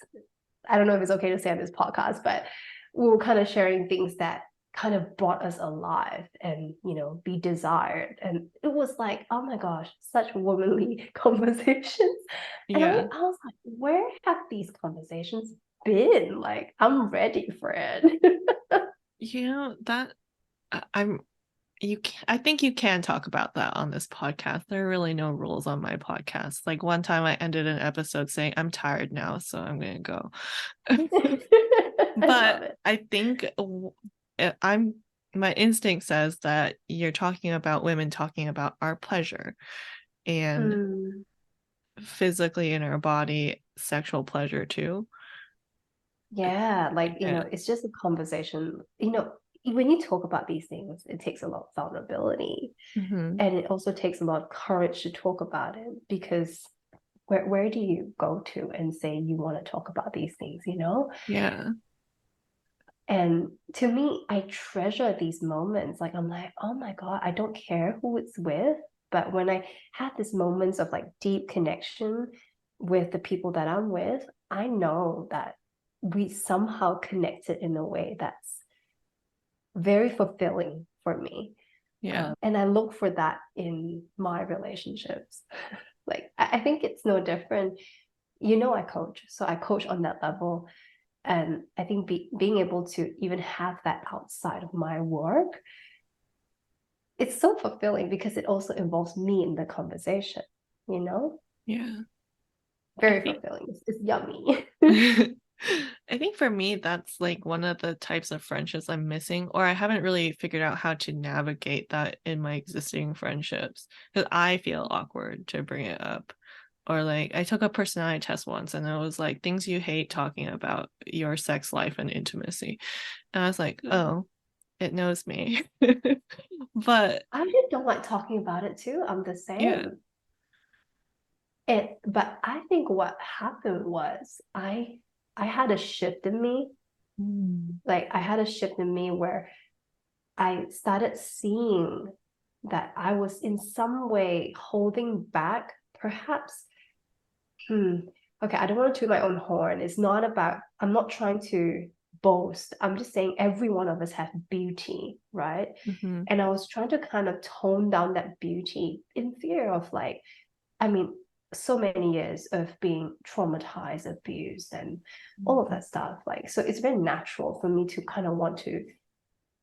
Speaker 2: I don't know if it's okay to say on this podcast, but we were kind of sharing things that kind of brought us alive and be desired. And it was like, oh my gosh, such womanly conversations. And
Speaker 1: Yeah.
Speaker 2: I was like, where have these conversations been? Like, I'm ready for it.
Speaker 1: You know, that I'm you can, I think you can talk about that on this podcast. There are really no rules on my podcast. Like one time I ended an episode saying I'm tired now, so I'm gonna go.
Speaker 2: I love
Speaker 1: But
Speaker 2: it.
Speaker 1: I think I'm my instinct says that you're talking about women talking about our pleasure and
Speaker 2: Mm,
Speaker 1: physically in our body, sexual pleasure too.
Speaker 2: yeah, like,
Speaker 1: Yeah.
Speaker 2: it's just a conversation. When you talk about these things, it takes a lot of vulnerability.
Speaker 1: Hmm.
Speaker 2: And it also takes a lot of courage to talk about it because where do you go to and say you want to talk about these things?
Speaker 1: Yeah.
Speaker 2: And to me, I treasure these moments. Like I'm like, oh my God, I don't care who it's with. But when I have these moments of like deep connection with the people that I'm with, I know that we somehow connected in a way that's very fulfilling for me.
Speaker 1: Yeah.
Speaker 2: And I look for that in my relationships. Like I think it's no different. I coach, so I coach on that level, and I think being able to even have that outside of my work, it's so fulfilling because it also involves me in the conversation. You know,
Speaker 1: Yeah. I
Speaker 2: very
Speaker 1: think
Speaker 2: fulfilling. It's yummy.
Speaker 1: I think for me, that's like one of the types of friendships I'm missing, or I haven't really figured out how to navigate that in my existing friendships because I feel awkward to bring it up. Or like I took a personality test once and it was like things you hate talking about your sex life and intimacy. And I was like, oh, it knows me. But
Speaker 2: I just don't like talking about it too. I'm the
Speaker 1: yeah.
Speaker 2: same. But I think what happened was I had a shift in me.
Speaker 1: Mm.
Speaker 2: Like I had a shift in me where I started seeing that I was in some way holding back, perhaps. Okay, I don't want to toot my own horn. It's not about, I'm not trying to boast. I'm just saying every one of us have beauty, right?
Speaker 1: Hmm.
Speaker 2: And I was trying to kind of tone down that beauty in fear of like, I mean, so many years of being traumatized, abused, and all of that stuff. Like, so it's very natural for me to kind of want to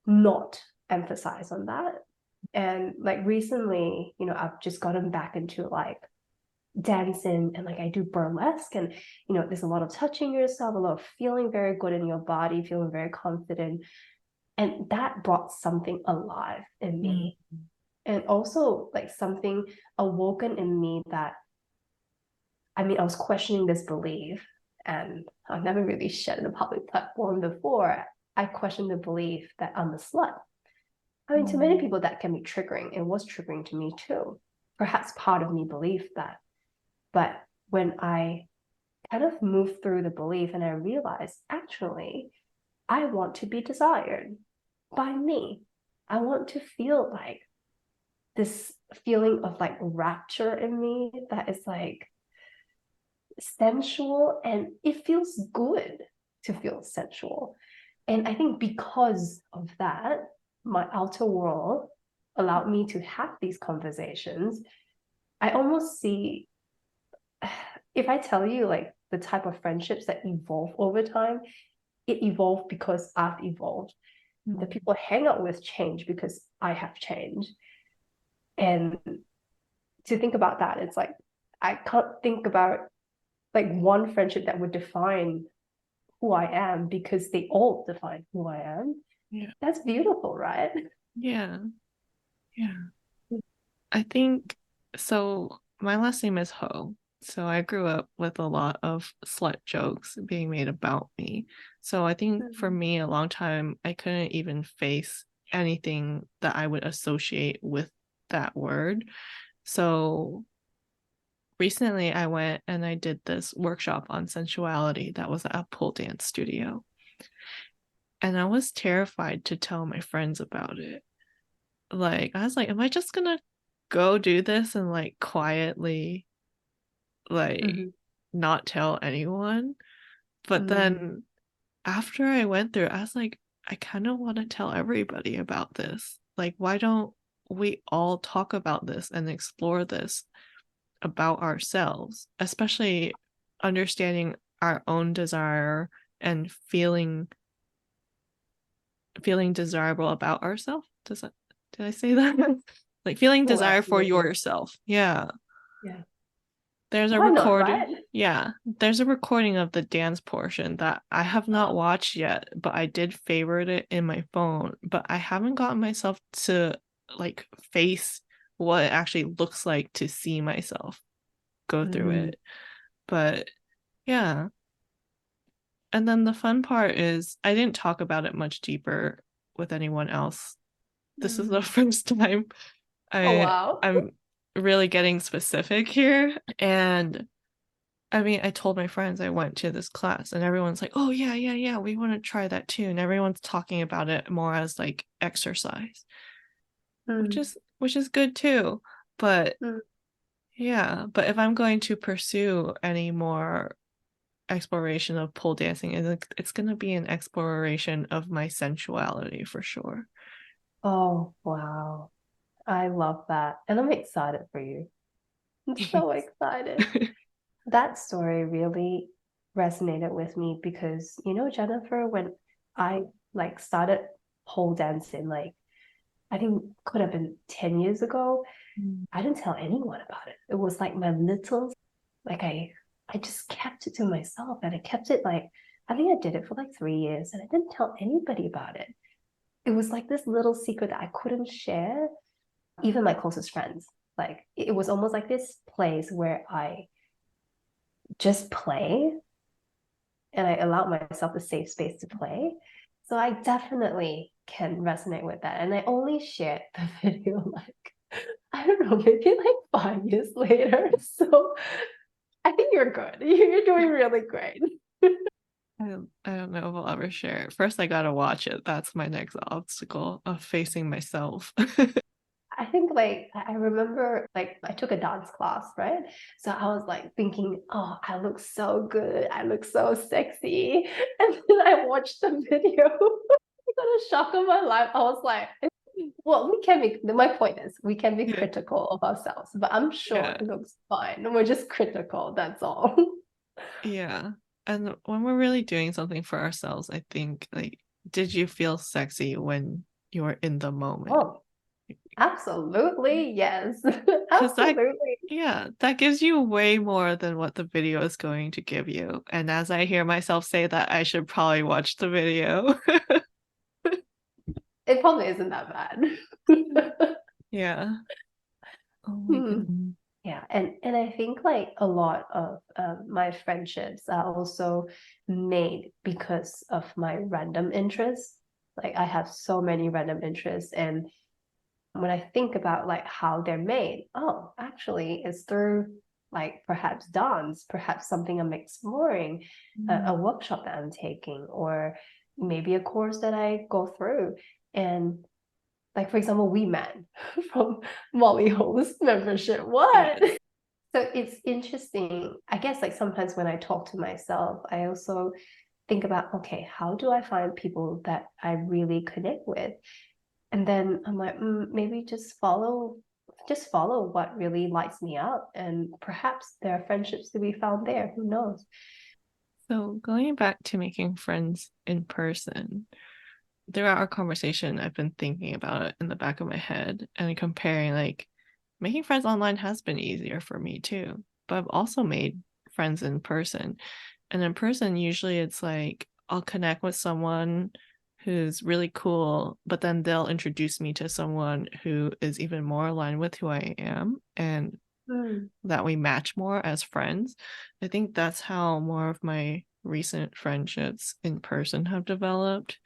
Speaker 2: not emphasize on that. And like recently, I've just gotten back into like dancing and like I do burlesque and there's a lot of touching yourself, a lot of feeling very good in your body, feeling very confident. And that brought something alive in me. And also like something awoken in me that I was questioning this belief and I've never really shared in a public platform before. I questioned the belief that I'm a slut. I mean, to many people that can be triggering. It was triggering to me too. Perhaps part of me believed that. But when I kind of moved through the belief and I realized actually, I want to be desired by me. I want to feel like this feeling of like rapture in me that is like sensual and it feels good to feel sensual. And I think because of that, my outer world allowed me to have these conversations. I almost see, if I tell you like the type of friendships that evolve over time, it evolved because I've evolved. The people I hang out with change because I have changed. And to think about that, it's like I can't think about like one friendship that would define who I am because they all define who I am.
Speaker 1: Yeah.
Speaker 2: That's beautiful, right?
Speaker 1: Yeah. Yeah. I think so. My last name is Ho. So I grew up with a lot of slut jokes being made about me. So I think for me, a long time, I couldn't even face anything that I would associate with that word. So recently, I went and I did this workshop on sensuality that was at a pole dance studio. And I was terrified to tell my friends about it. Like, I was like, am I just gonna go do this and like quietly like
Speaker 2: Mm-hmm.
Speaker 1: not tell anyone? But
Speaker 2: Mm.
Speaker 1: then after I went through, I was like, I kind of want to tell everybody about this. Like, why don't we all talk about this and explore this about ourselves, especially understanding our own desire and feeling desirable about ourselves. Does that did I say that? Like feeling
Speaker 2: Oh,
Speaker 1: desire for
Speaker 2: absolutely.
Speaker 1: yourself. Yeah.
Speaker 2: Yeah.
Speaker 1: There's a
Speaker 2: Why not,
Speaker 1: recording.
Speaker 2: right?
Speaker 1: Yeah. There's a recording of the dance portion that I have not
Speaker 2: Oh.
Speaker 1: watched yet, but I did favorite it in my phone. But I haven't gotten myself to like face what it actually looks like to see myself go through
Speaker 2: Mm.
Speaker 1: it. But yeah. And then the fun part is I didn't talk about it much deeper with anyone else. This is the
Speaker 2: Mm.
Speaker 1: first time
Speaker 2: Oh,
Speaker 1: I
Speaker 2: wow.
Speaker 1: I'm really getting specific here. And I mean, I told my friends I went to this class and everyone's like, "Oh yeah, yeah, yeah, we want to try that too." And everyone's talking about it more as like exercise,
Speaker 2: Mm.
Speaker 1: which is good too. But
Speaker 2: Mm.
Speaker 1: yeah, but if I'm going to pursue any more exploration of pole dancing, it's going to be an exploration of my sensuality for sure.
Speaker 2: Oh, wow. I love that. And I'm excited for you. I'm so excited. That story really resonated with me because, Jennifer, when I like started pole dancing, like I think could have been 10 years ago, I didn't tell anyone about it. It was like my little, like I just kept it to myself and I kept it like I think I did it for like 3 years and I didn't tell anybody about it. It was like this little secret that I couldn't share, even my closest friends. Like it was almost like this place where I just play and I allowed myself the safe space to play. So I definitely can resonate with that. And I only shared the video like, I don't know, maybe like 5 years later. So I think you're good. You're doing really great.
Speaker 1: I don't know if I'll ever share it. First, I gotta watch it. That's my next obstacle of facing myself.
Speaker 2: I think like I remember like I took a dance class, right? So I was like thinking, oh, I look so good. I look so sexy. And then I watched the video. I got a shock of my life. I was like, well, we can be, my point is, we can be
Speaker 1: Yeah.
Speaker 2: critical of ourselves, but I'm sure
Speaker 1: Yeah.
Speaker 2: it looks fine. We're just critical, that's all.
Speaker 1: Yeah. And when we're really doing something for ourselves, I think like, did you feel sexy when you were in the moment?
Speaker 2: Oh, absolutely. Yes.
Speaker 1: Because that,
Speaker 2: Absolutely.
Speaker 1: yeah, that gives you way more than what the video is going to give you. And as I hear myself say that, I should probably watch the video.
Speaker 2: It probably isn't that bad.
Speaker 1: Yeah. Oh my
Speaker 2: Hmm.
Speaker 1: goodness.
Speaker 2: Yeah, and I think like a lot of my friendships are also made because of my random interests. Like I have so many random interests, and when I think about like how they're made, oh, actually, it's through like perhaps dance, perhaps something I'm exploring, a
Speaker 1: Mm.
Speaker 2: workshop that I'm taking, or maybe a course that I go through. And like for example, we met from Molly Ho's membership. What?
Speaker 1: Yes.
Speaker 2: So it's interesting. I guess like sometimes when I talk to myself, I also think about, okay, how do I find people that I really connect with? And then I'm like, maybe just follow what really lights me up. And perhaps there are friendships to be found there. Who knows?
Speaker 1: So going back to making friends in person, throughout our conversation, I've been thinking about it in the back of my head and comparing like making friends online has been easier for me too. But I've also made friends in person. And in person, usually it's like I'll connect with someone who's really cool, but then they'll introduce me to someone who is even more aligned with who I am and
Speaker 2: Hmm.
Speaker 1: that we match more as friends. I think that's how more of my recent friendships in person have developed.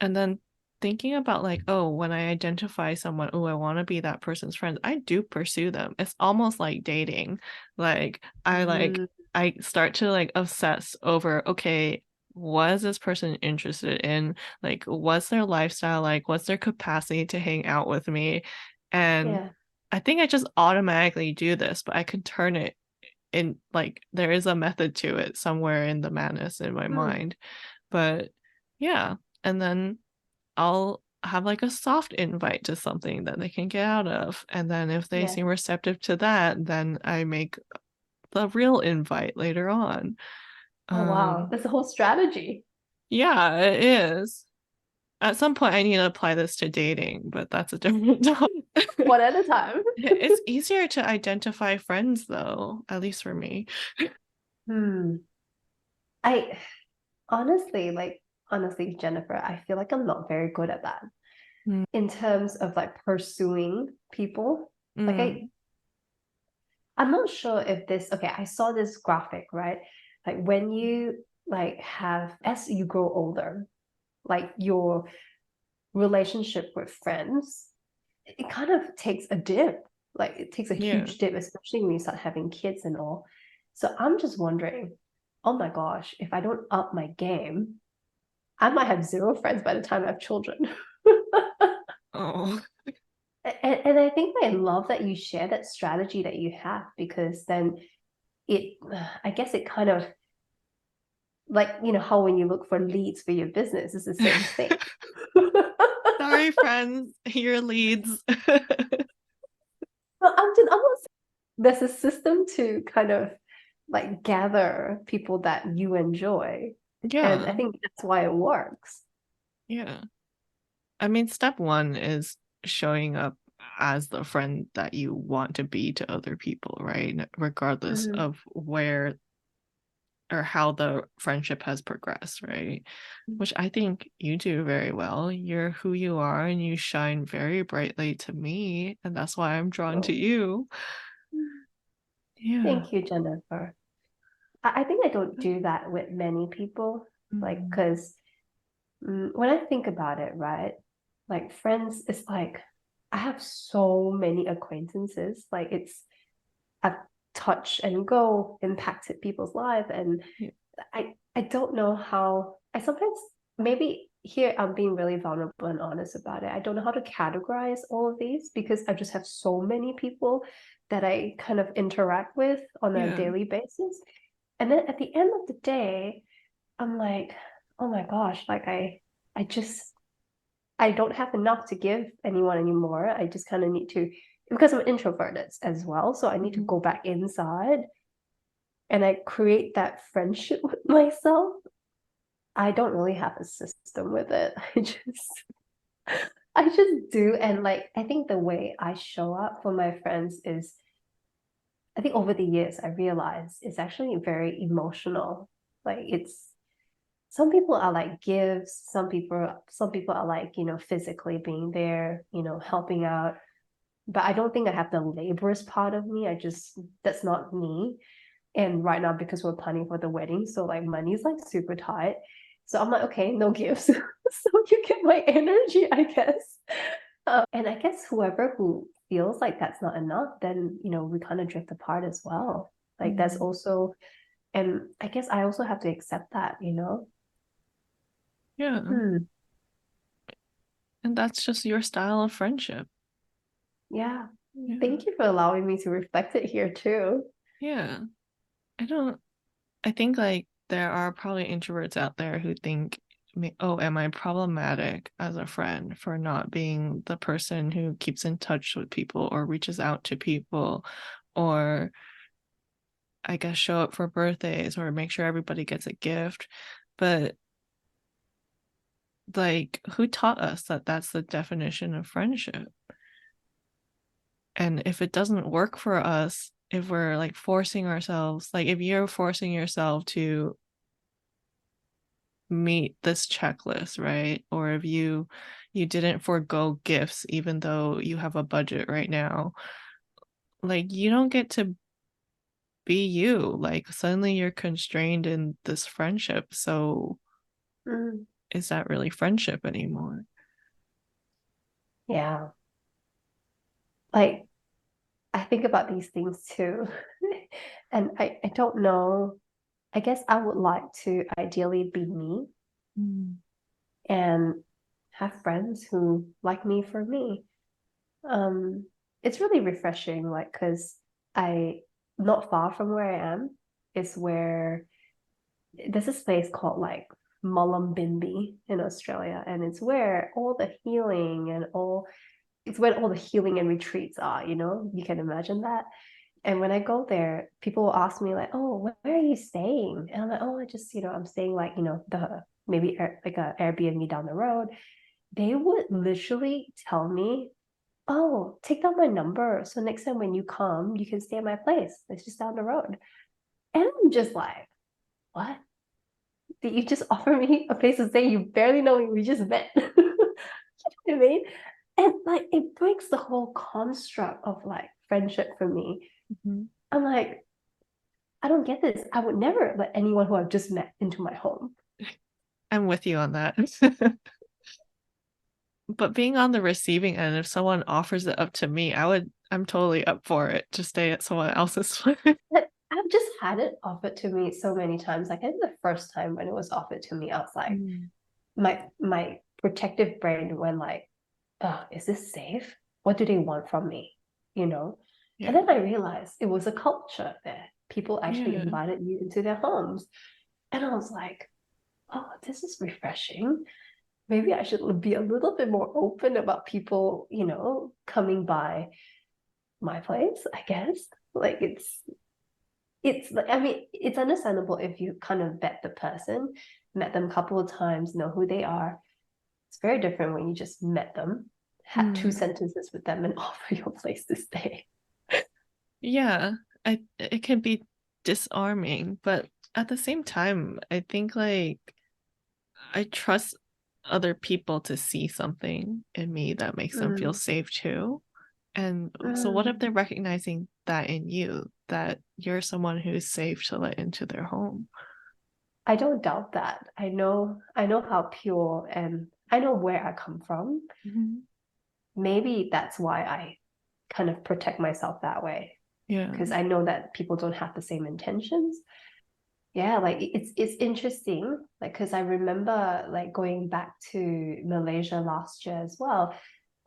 Speaker 1: And then thinking about like, oh, when I identify someone, oh, I want to be that person's friend, I do pursue them. It's almost like dating. Like
Speaker 2: Mm,
Speaker 1: I start to like obsess over, okay, what is this person interested in? Like, what's their lifestyle like? What's their capacity to hang out with me? And
Speaker 2: yeah.
Speaker 1: I think I just automatically do this, but I can turn it in like there is a method to it somewhere in the madness in my
Speaker 2: Hmm.
Speaker 1: mind. But yeah. And then I'll have like a soft invite to something that they can get out of. And then if they
Speaker 2: Yeah.
Speaker 1: seem receptive to that, then I make the real invite later on.
Speaker 2: Oh wow.
Speaker 1: Um,
Speaker 2: That's a whole strategy.
Speaker 1: yeah, it is. At some point, I need to apply this to dating, but that's a different topic.
Speaker 2: One at a time.
Speaker 1: It's easier to identify friends, though, at least for me.
Speaker 2: Hmm. I honestly, like, honestly, Jennifer, I feel like I'm not very good at that
Speaker 1: Mm,
Speaker 2: in terms of like pursuing people. Like
Speaker 1: mm,
Speaker 2: I'm not sure if this, okay, I saw this graphic, right? Like when you like have, as you grow older, like your relationship with friends, it kind of takes a dip. Like it takes a
Speaker 1: yeah.
Speaker 2: huge dip, especially when you start having kids and all. So I'm just wondering, oh my gosh, if I don't up my game, I might have zero friends by the time I have children.
Speaker 1: Oh,
Speaker 2: And I think I love that you share that strategy that you have because then it, I guess it kind of like, you know, how when you look for leads for your business, it's the same thing.
Speaker 1: sorry, friends, your leads.
Speaker 2: But I'm not saying there's a system to kind of like gather people that you enjoy. And I
Speaker 1: Yeah,
Speaker 2: think that's why it works.
Speaker 1: yeah. I mean, step one is showing up as the friend that you want to be to other people, right? Regardless
Speaker 2: Mhm.
Speaker 1: of where or how the friendship has progressed, right? Which I think you do very well. You're who you are and you shine very brightly to me, and that's why I'm drawn to
Speaker 2: Oh,
Speaker 1: you. Yeah.
Speaker 2: thank you, Jennifer. I think I don't do that with many people, like,
Speaker 1: Mm.
Speaker 2: because when I think about it, right, like friends, it's like I have so many acquaintances, like it's I've touched and go impacted people's life, and
Speaker 1: Yeah.
Speaker 2: I don't know how. I sometimes, maybe here I'm being really vulnerable and honest about it. I don't know how to categorize all of these because I just have so many people that I kind of interact with on a
Speaker 1: Yeah.
Speaker 2: daily basis. And then at the end of the day, I'm like, oh my gosh, like I just I don't have enough to give anyone anymore. I just kind of need to, because I'm introverted as well, so I need to
Speaker 1: Mhm.
Speaker 2: go back inside and I create that friendship with myself. I don't really have a system with it. I just do. And like I think the way I show up for my friends is, I think over the years I realized it's actually very emotional. Like it's, some people are like gifts, some people are like, physically being there, helping out. But I don't think I have the laborious part of me. I just, that's not me. And right now, because we're planning for the wedding, so like money's like super tight. So I'm like, okay, no gifts. So you get my energy, I guess. And I guess whoever who feels like that's not enough, then, we kind of drift apart as well. Like that's
Speaker 1: Mm.
Speaker 2: also, and I guess I also have to accept that.
Speaker 1: Yeah.
Speaker 2: Hmm.
Speaker 1: And that's just your style of friendship.
Speaker 2: Yeah.
Speaker 1: Yeah.
Speaker 2: Thank you for allowing me to reflect it here too.
Speaker 1: Yeah. I don't, I think like there are probably introverts out there who think, oh, am I problematic as a friend for not being the person who keeps in touch with people or reaches out to people or I guess show up for birthdays or make sure everybody gets a gift. But like, who taught us that that's the definition of friendship? And if it doesn't work for us, if we're like forcing ourselves, like if you're forcing yourself to meet this checklist, right? Or if you didn't forego gifts even though you have a budget right now, like you don't get to be you. Like suddenly you're constrained in this friendship. So
Speaker 2: Mm,
Speaker 1: is that really friendship anymore?
Speaker 2: yeah. Like I think about these things too. And I don't know. I guess I would like to ideally be me
Speaker 1: Mm.
Speaker 2: and have friends who like me for me. Um, it's really refreshing, like, because I, not far from where I am, is where there's this place called like Mullumbimby in Australia, and it's where all the healing and all, it's where all the healing and retreats are, you can imagine that. And when I go there, people will ask me like, "Oh, where are you staying?" And I'm like, "Oh, I just, I'm staying like, the maybe like a Airbnb down the road." They would literally tell me, "Oh, take down my number. So next time when you come, you can stay at my place. It's just down the road." And I'm just like, "What? Did you just offer me a place to stay? You barely know me. We just met." You know what I mean? And like it breaks the whole construct of like friendship for me.
Speaker 1: Mhm.
Speaker 2: I'm like, I don't get this. I would never let anyone who I've just met into my home.
Speaker 1: I'm with you on that. But being on the receiving end, if someone offers it up to me, I'm totally up for it to stay at someone else's place.
Speaker 2: But I've just had it offered to me so many times. Like I think the first time when it was offered to me, I was like,
Speaker 1: Mm.
Speaker 2: my protective brain went like, oh, is this safe? What do they want from me? You know? And
Speaker 1: Yeah.
Speaker 2: then I realized it was a culture there. People actually
Speaker 1: Yeah.
Speaker 2: invited me into their homes. And I was like, oh, this is refreshing. Maybe I should be a little bit more open about people, coming by my place, I guess. Like it's like, I mean, it's understandable if you kind of vet the person, met them a couple of times, know who they are. It's very different when you just met them, had two
Speaker 1: Mm.
Speaker 2: sentences with them, and offer your place to stay.
Speaker 1: Yeah. It can be disarming, but at the same time, I think like I trust other people to see something in me that makes them feel
Speaker 2: Mm,
Speaker 1: safe too. And so what if
Speaker 2: mm.
Speaker 1: they're recognizing that in you, that you're someone who's safe to let into their home?
Speaker 2: I don't doubt that. I know how pure and I know where I come from.
Speaker 1: Mhm.
Speaker 2: Maybe that's why I kind of protect myself that way
Speaker 1: Yeah.
Speaker 2: because I know that people don't have the same intentions. Yeah, like it's interesting, like because I remember like going back to Malaysia last year as well.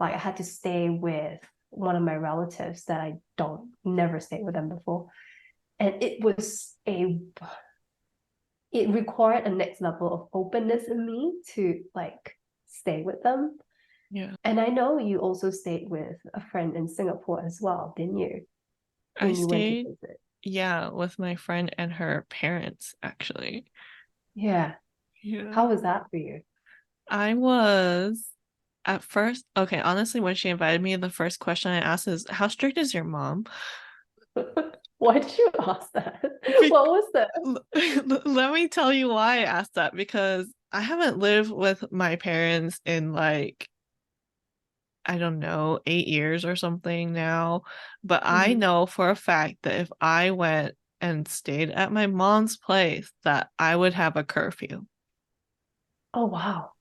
Speaker 2: Like I had to stay with one of my relatives that I don't never stayed with them before, and it required a next level of openness in me to like stay with them.
Speaker 1: Yeah.
Speaker 2: And I know you also stayed with a friend in Singapore as well, didn't you?
Speaker 1: I
Speaker 2: When you went to
Speaker 1: stayed,
Speaker 2: visit.
Speaker 1: yeah, with my friend and her parents actually.
Speaker 2: Yeah.
Speaker 1: Yeah.
Speaker 2: How was that for you?
Speaker 1: I was at first, okay, honestly, when she invited me, the first question I asked is, how strict is your mom?
Speaker 2: Why did you ask that?
Speaker 1: Be-
Speaker 2: What was that?
Speaker 1: Let me tell you why I asked that, because I haven't lived with my parents in like, I don't know, 8 years or something now. But I
Speaker 2: Mhm.
Speaker 1: know for a fact that if I went and stayed at my mom's place, that I would have a curfew.
Speaker 2: Oh, wow.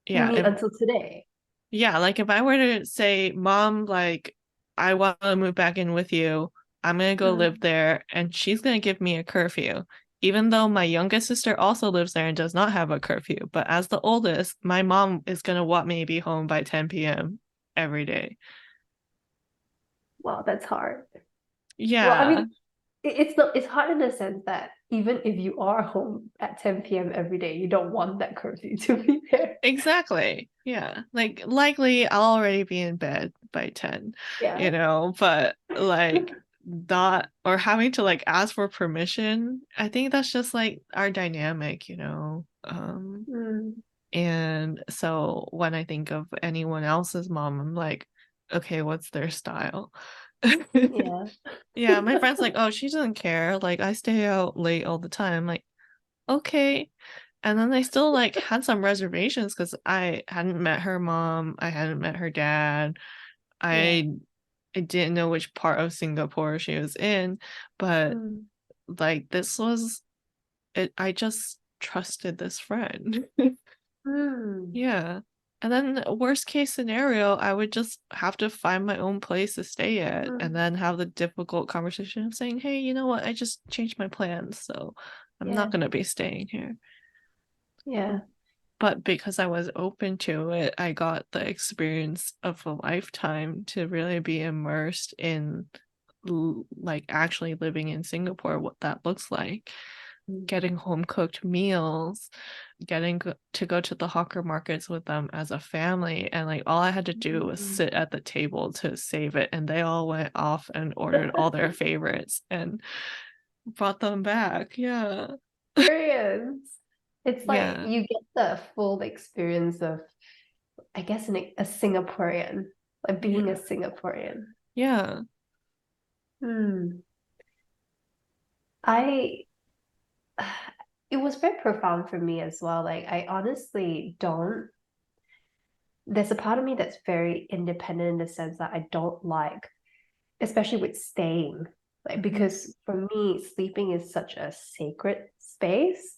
Speaker 2: You
Speaker 1: Yeah,
Speaker 2: mean
Speaker 1: if
Speaker 2: until today?
Speaker 1: Yeah, like if I were to say, Mom, like, I want to move back in with you, I'm gonna go live
Speaker 2: Mm.
Speaker 1: there, and she's gonna give me a curfew. Even though my youngest sister also lives there and does not have a curfew. But as the oldest, my mom is gonna want me to be home by 10 p.m. every day.
Speaker 2: Wow, that's hard. Well, I
Speaker 1: Yeah,
Speaker 2: mean, it's not, it's hard in the sense that even if you are home at 10 p.m. every day, you don't want that curfew to be there.
Speaker 1: exactly. Yeah. Like likely I'll already be in bed by 10,
Speaker 2: Yeah.
Speaker 1: but like not or having to like ask for permission, I think that's just like our dynamic.
Speaker 2: Mm.
Speaker 1: And so when I think of anyone else's mom, I'm like, okay, what's their style?
Speaker 2: Yeah.
Speaker 1: Yeah, my friend's like, oh, she doesn't care. Like I stay out late all the time. I'm like, okay. And then I still like had some reservations because I hadn't met her mom, I hadn't met her dad.
Speaker 2: Yeah.
Speaker 1: I I didn't know which part of Singapore she was in, but
Speaker 2: Mm.
Speaker 1: like this was it, I just trusted this friend.
Speaker 2: Mm.
Speaker 1: Yeah. And then worst case scenario, I would just have to find my own place to stay at and
Speaker 2: Mm.
Speaker 1: then have the difficult conversation of saying, "Hey, you know what? I just changed my plans, so I'm not
Speaker 2: Yeah.
Speaker 1: gonna be staying here."
Speaker 2: Yeah.
Speaker 1: But because I was open to it, I got the experience of a lifetime to really be immersed in like actually living in Singapore, what that looks like,
Speaker 2: Mm.
Speaker 1: getting home cooked meals, to go to the hawker markets with them as a family. And like all I had to do was
Speaker 2: Mm.
Speaker 1: sit at the table to save it. And they all went off and ordered all their favorites and brought them back. Yeah.
Speaker 2: Experience. It's like
Speaker 1: Yeah.
Speaker 2: you get the full experience of, I guess, a Singaporean, like being a
Speaker 1: Yeah.
Speaker 2: Singaporean.
Speaker 1: Yeah.
Speaker 2: Hmm. I, it was very profound for me as well. Like, I honestly don't, there's a part of me that's very independent in the sense that I don't like, especially with staying, like,
Speaker 1: Mhm.
Speaker 2: because for me, sleeping is such a sacred space.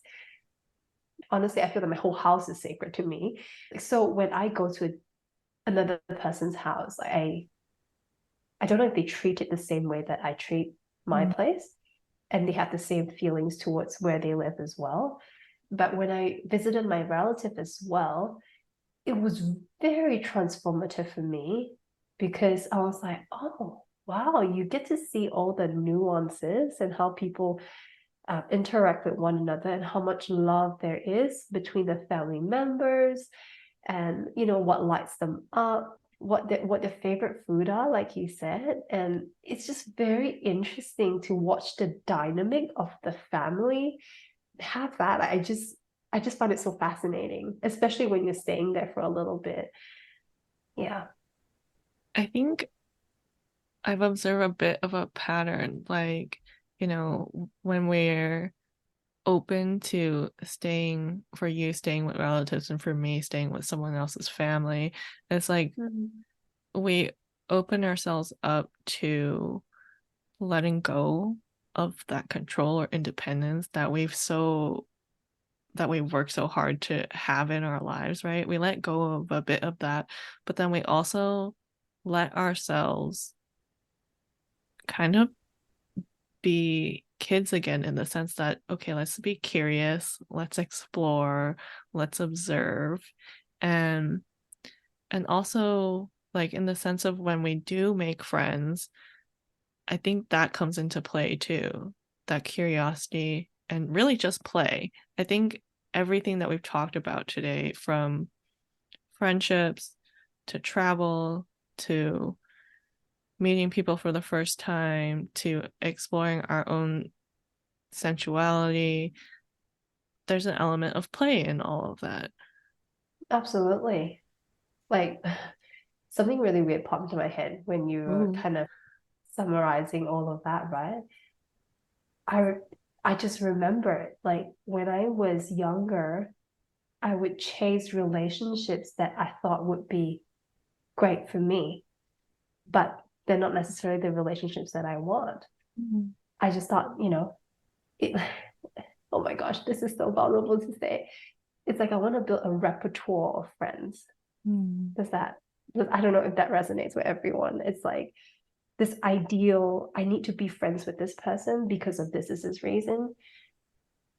Speaker 2: Honestly, I feel that my whole house is sacred to me. So when I go to another person's house, I don't know if they treat it the same way that I treat my
Speaker 1: Mm.
Speaker 2: place, and they have the same feelings towards where they live as well. But when I visited my relative as well, it was very transformative for me because I was like, oh, wow, you get to see all the nuances and how people interact with one another and how much love there is between the family members and what lights them up, what their favorite food are, like you said. And it's just very interesting to watch the dynamic of the family have that. I just find it so fascinating, especially when you're staying there for a little bit. Yeah.
Speaker 1: I think I've observed a bit of a pattern. Like when we're open to staying with relatives and for me staying with someone else's family, it's like we open ourselves up to letting go of that control or independence that we've worked so hard to have in our lives, right? We let go of a bit of that, but then we also let ourselves kind of be kids again, in the sense that, okay, let's be curious, let's explore, let's observe. And also, like, in the sense of when we do make friends, I think that comes into play too, that curiosity and really just play. I think everything that we've talked about today, from friendships to travel to meeting people for the first time to exploring our own sensuality, there's an element of play in all of that.
Speaker 2: Absolutely. Like something really weird popped into my head when you were
Speaker 1: Ooh.
Speaker 2: kind of summarizing all of that, right? I I just remember like when I was younger, I would chase relationships that I thought would be great for me, but they're not necessarily the relationships that I want.
Speaker 1: Mm.
Speaker 2: I just thought, it, oh my gosh, this is so vulnerable to say. It's like I want to build a repertoire of friends.
Speaker 1: Mm.
Speaker 2: Does that, I don't know if that resonates with everyone. It's like this ideal, I need to be friends with this person because of this is this reason.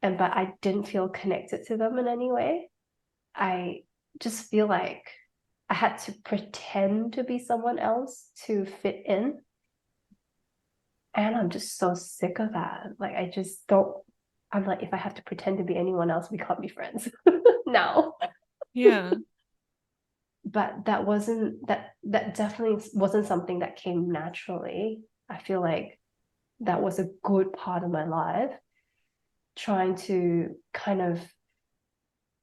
Speaker 2: And but I didn't feel connected to them in any way. I just feel like I had to pretend to be someone else to fit in. And I'm just so sick of that. Like, I just don't, I'm like, if I have to pretend to be anyone else, we can't be friends now.
Speaker 1: Yeah.
Speaker 2: But that definitely wasn't something that came naturally. I feel like that was a good part of my life, trying to kind of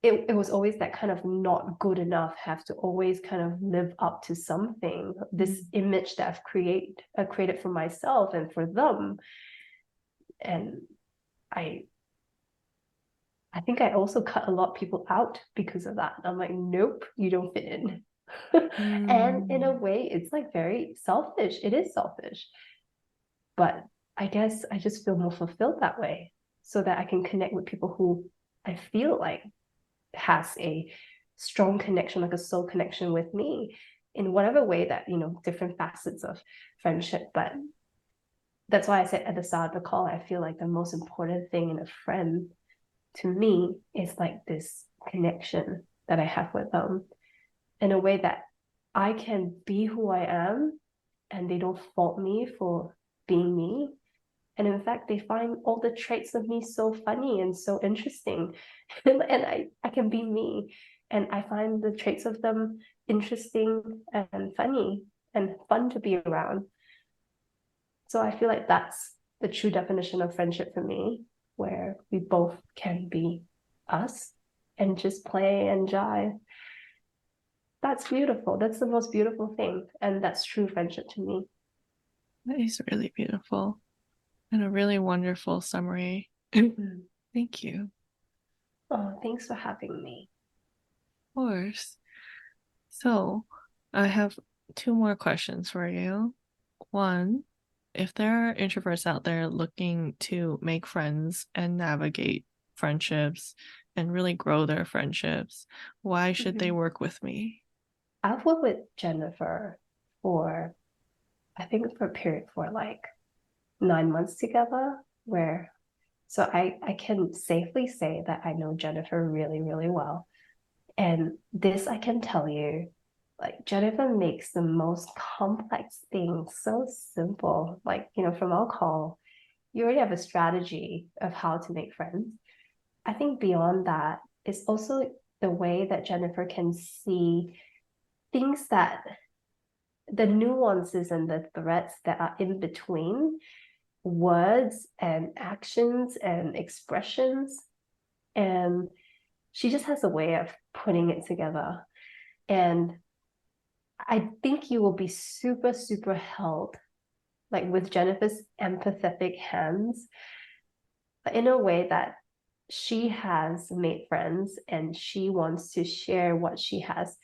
Speaker 2: it was always that kind of not good enough, have to always kind of live up to something, this image that created for myself and for them. And I I think I also cut a lot of people out because of that. I'm like, nope, you don't fit in. And in a
Speaker 1: Mm.
Speaker 2: way, it's like very selfish. It is selfish. But I guess I just feel more fulfilled that way, so that I can connect with people who I feel like has a strong connection, like a soul connection with me in whatever way that, different facets of friendship. But that's why I said at the start of the call, I feel like the most important thing in a friend to me is like this connection that I have with them in a way that I can be who I am and they don't fault me for being me. And in fact, they find all the traits of me so funny and so interesting. And I can be me. And I find the traits of them interesting and funny and fun to be around. So I feel like that's the true definition of friendship for me, where we both can be us and just play and jive. That's beautiful. That's the most beautiful thing. And that's true friendship to me.
Speaker 1: That is really beautiful and a really wonderful summary.
Speaker 2: Mm.
Speaker 1: Thank you.
Speaker 2: Oh, thanks for having me.
Speaker 1: Of course. So, I have two more questions for you. One, if there are introverts out there looking to make friends and navigate friendships and really grow their friendships, why should they
Speaker 2: Mhm.
Speaker 1: work with me?
Speaker 2: I've worked with Jennifer for, I think, for a period for like 9 months together, where so I can safely say that I know Jennifer really, really well. And this I can tell you, like Jennifer makes the most complex things so simple. Like, from our call, you already have a strategy of how to make friends. I think beyond that is also the way that Jennifer can see things, that the nuances and the threads that are in between words and actions and expressions. And she just has a way of putting it together. And I think you will be super, super helped like with Jennifer's empathetic hands, but in a way that she has made friends and she wants to share what she has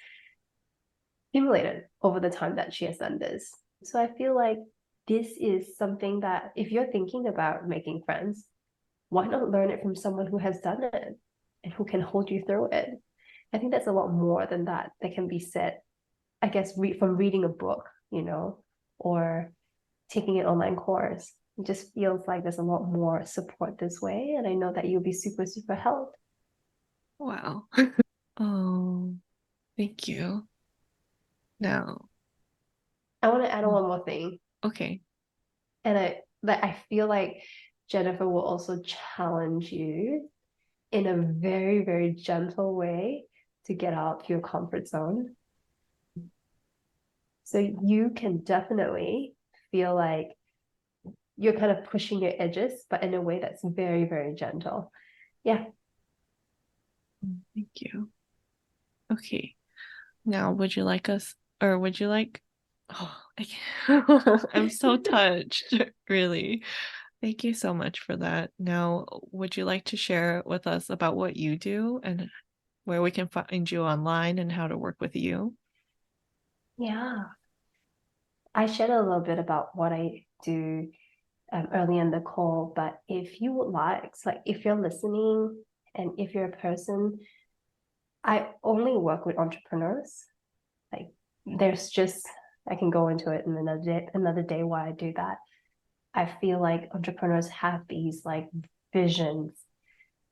Speaker 2: accumulated over the time that she has done this. So I feel like this is something that if you're thinking about making friends, why not learn it from someone who has done it and who can hold you through it? I think that's a lot more than that can be said, I guess, from reading a book, or taking an online course. It just feels like there's a lot more support this way. And I know that you'll be super, super helped.
Speaker 1: Wow. Oh, thank you. Now,
Speaker 2: I want to add on one more thing.
Speaker 1: okay.
Speaker 2: And I feel like Jennifer will also challenge you in a very, very gentle way to get out of your comfort zone. So you can definitely feel like you're kind of pushing your edges, but in a way that's very, very gentle. Yeah.
Speaker 1: Thank you. Okay. Now, would you like us, or would you like, oh, I can't. I'm so touched, really. Thank you so much for that. Now, would you like to share with us about what you do and where we can find you online and how to work with you?
Speaker 2: Yeah. I shared a little bit about what I do early in the call, but if you would like if you're listening and if you're a person, I only work with entrepreneurs. Like there's just, I can go into it in another day why I do that. I feel like entrepreneurs have these like visions,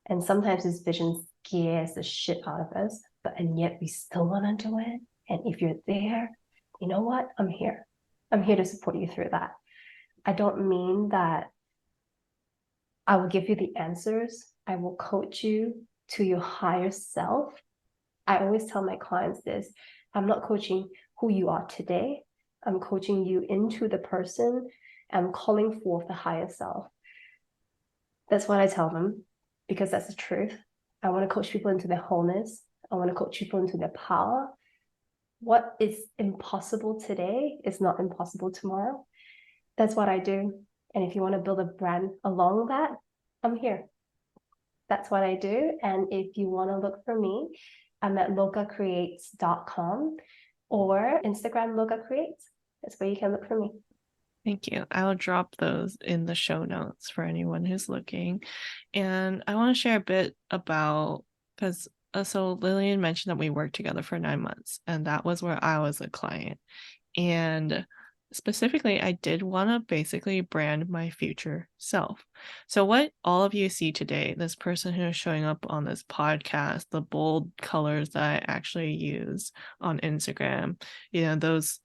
Speaker 2: and sometimes this vision scares the shit out of us, but and yet we still want to do it. And if you're there, you know what? I'm here. I'm here to support you through that. I don't mean that I will give you the answers. I will coach you to your higher self. I always tell my clients this: I'm not coaching who you are today. I'm coaching you into the person. I'm calling forth the higher self. That's what I tell them because that's the truth. I want to coach people into their wholeness. I want to coach people into their power. What is impossible today is not impossible tomorrow. That's what I do. And if you want to build a brand along that, I'm here. That's what I do. And if you want to look for me, I'm at locacreates.com or Instagram locacreates. That's where you can look for me.
Speaker 1: Thank you. I'll drop those in the show notes for anyone who's looking. And I want to share a bit about, because so Lillian mentioned that we worked together for 9 months, and that was where I was a client. And specifically, I did want to basically brand my future self. So, what all of you see today, this person who is showing up on this podcast, the bold colors that I actually use on Instagram, those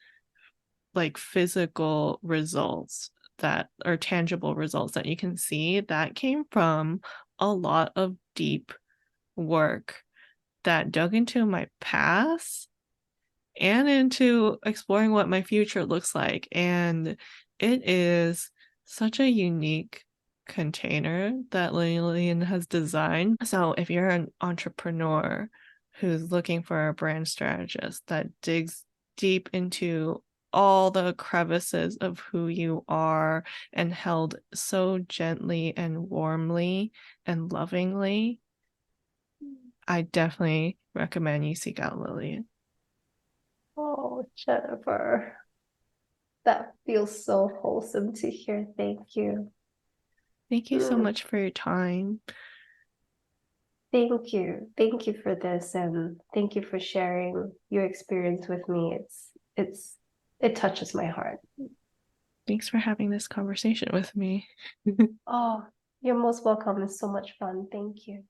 Speaker 1: like physical results that are tangible results that you can see, that came from a lot of deep work that dug into my past and into exploring what my future looks like. And it is such a unique container that Lilian has designed. So if you're an entrepreneur who's looking for a brand strategist that digs deep into all the crevices of who you are and held so gently and warmly and lovingly, I definitely recommend you seek out Lilian.
Speaker 2: Oh, Jennifer, that feels so wholesome to hear. Thank you.
Speaker 1: Thank you so
Speaker 2: Mm,
Speaker 1: much for your time.
Speaker 2: thank you. Thank you for this, and thank you for sharing your experience with me. It touches my heart.
Speaker 1: Thanks for having this conversation with me.
Speaker 2: Oh, you're most welcome. It's so much fun. Thank you.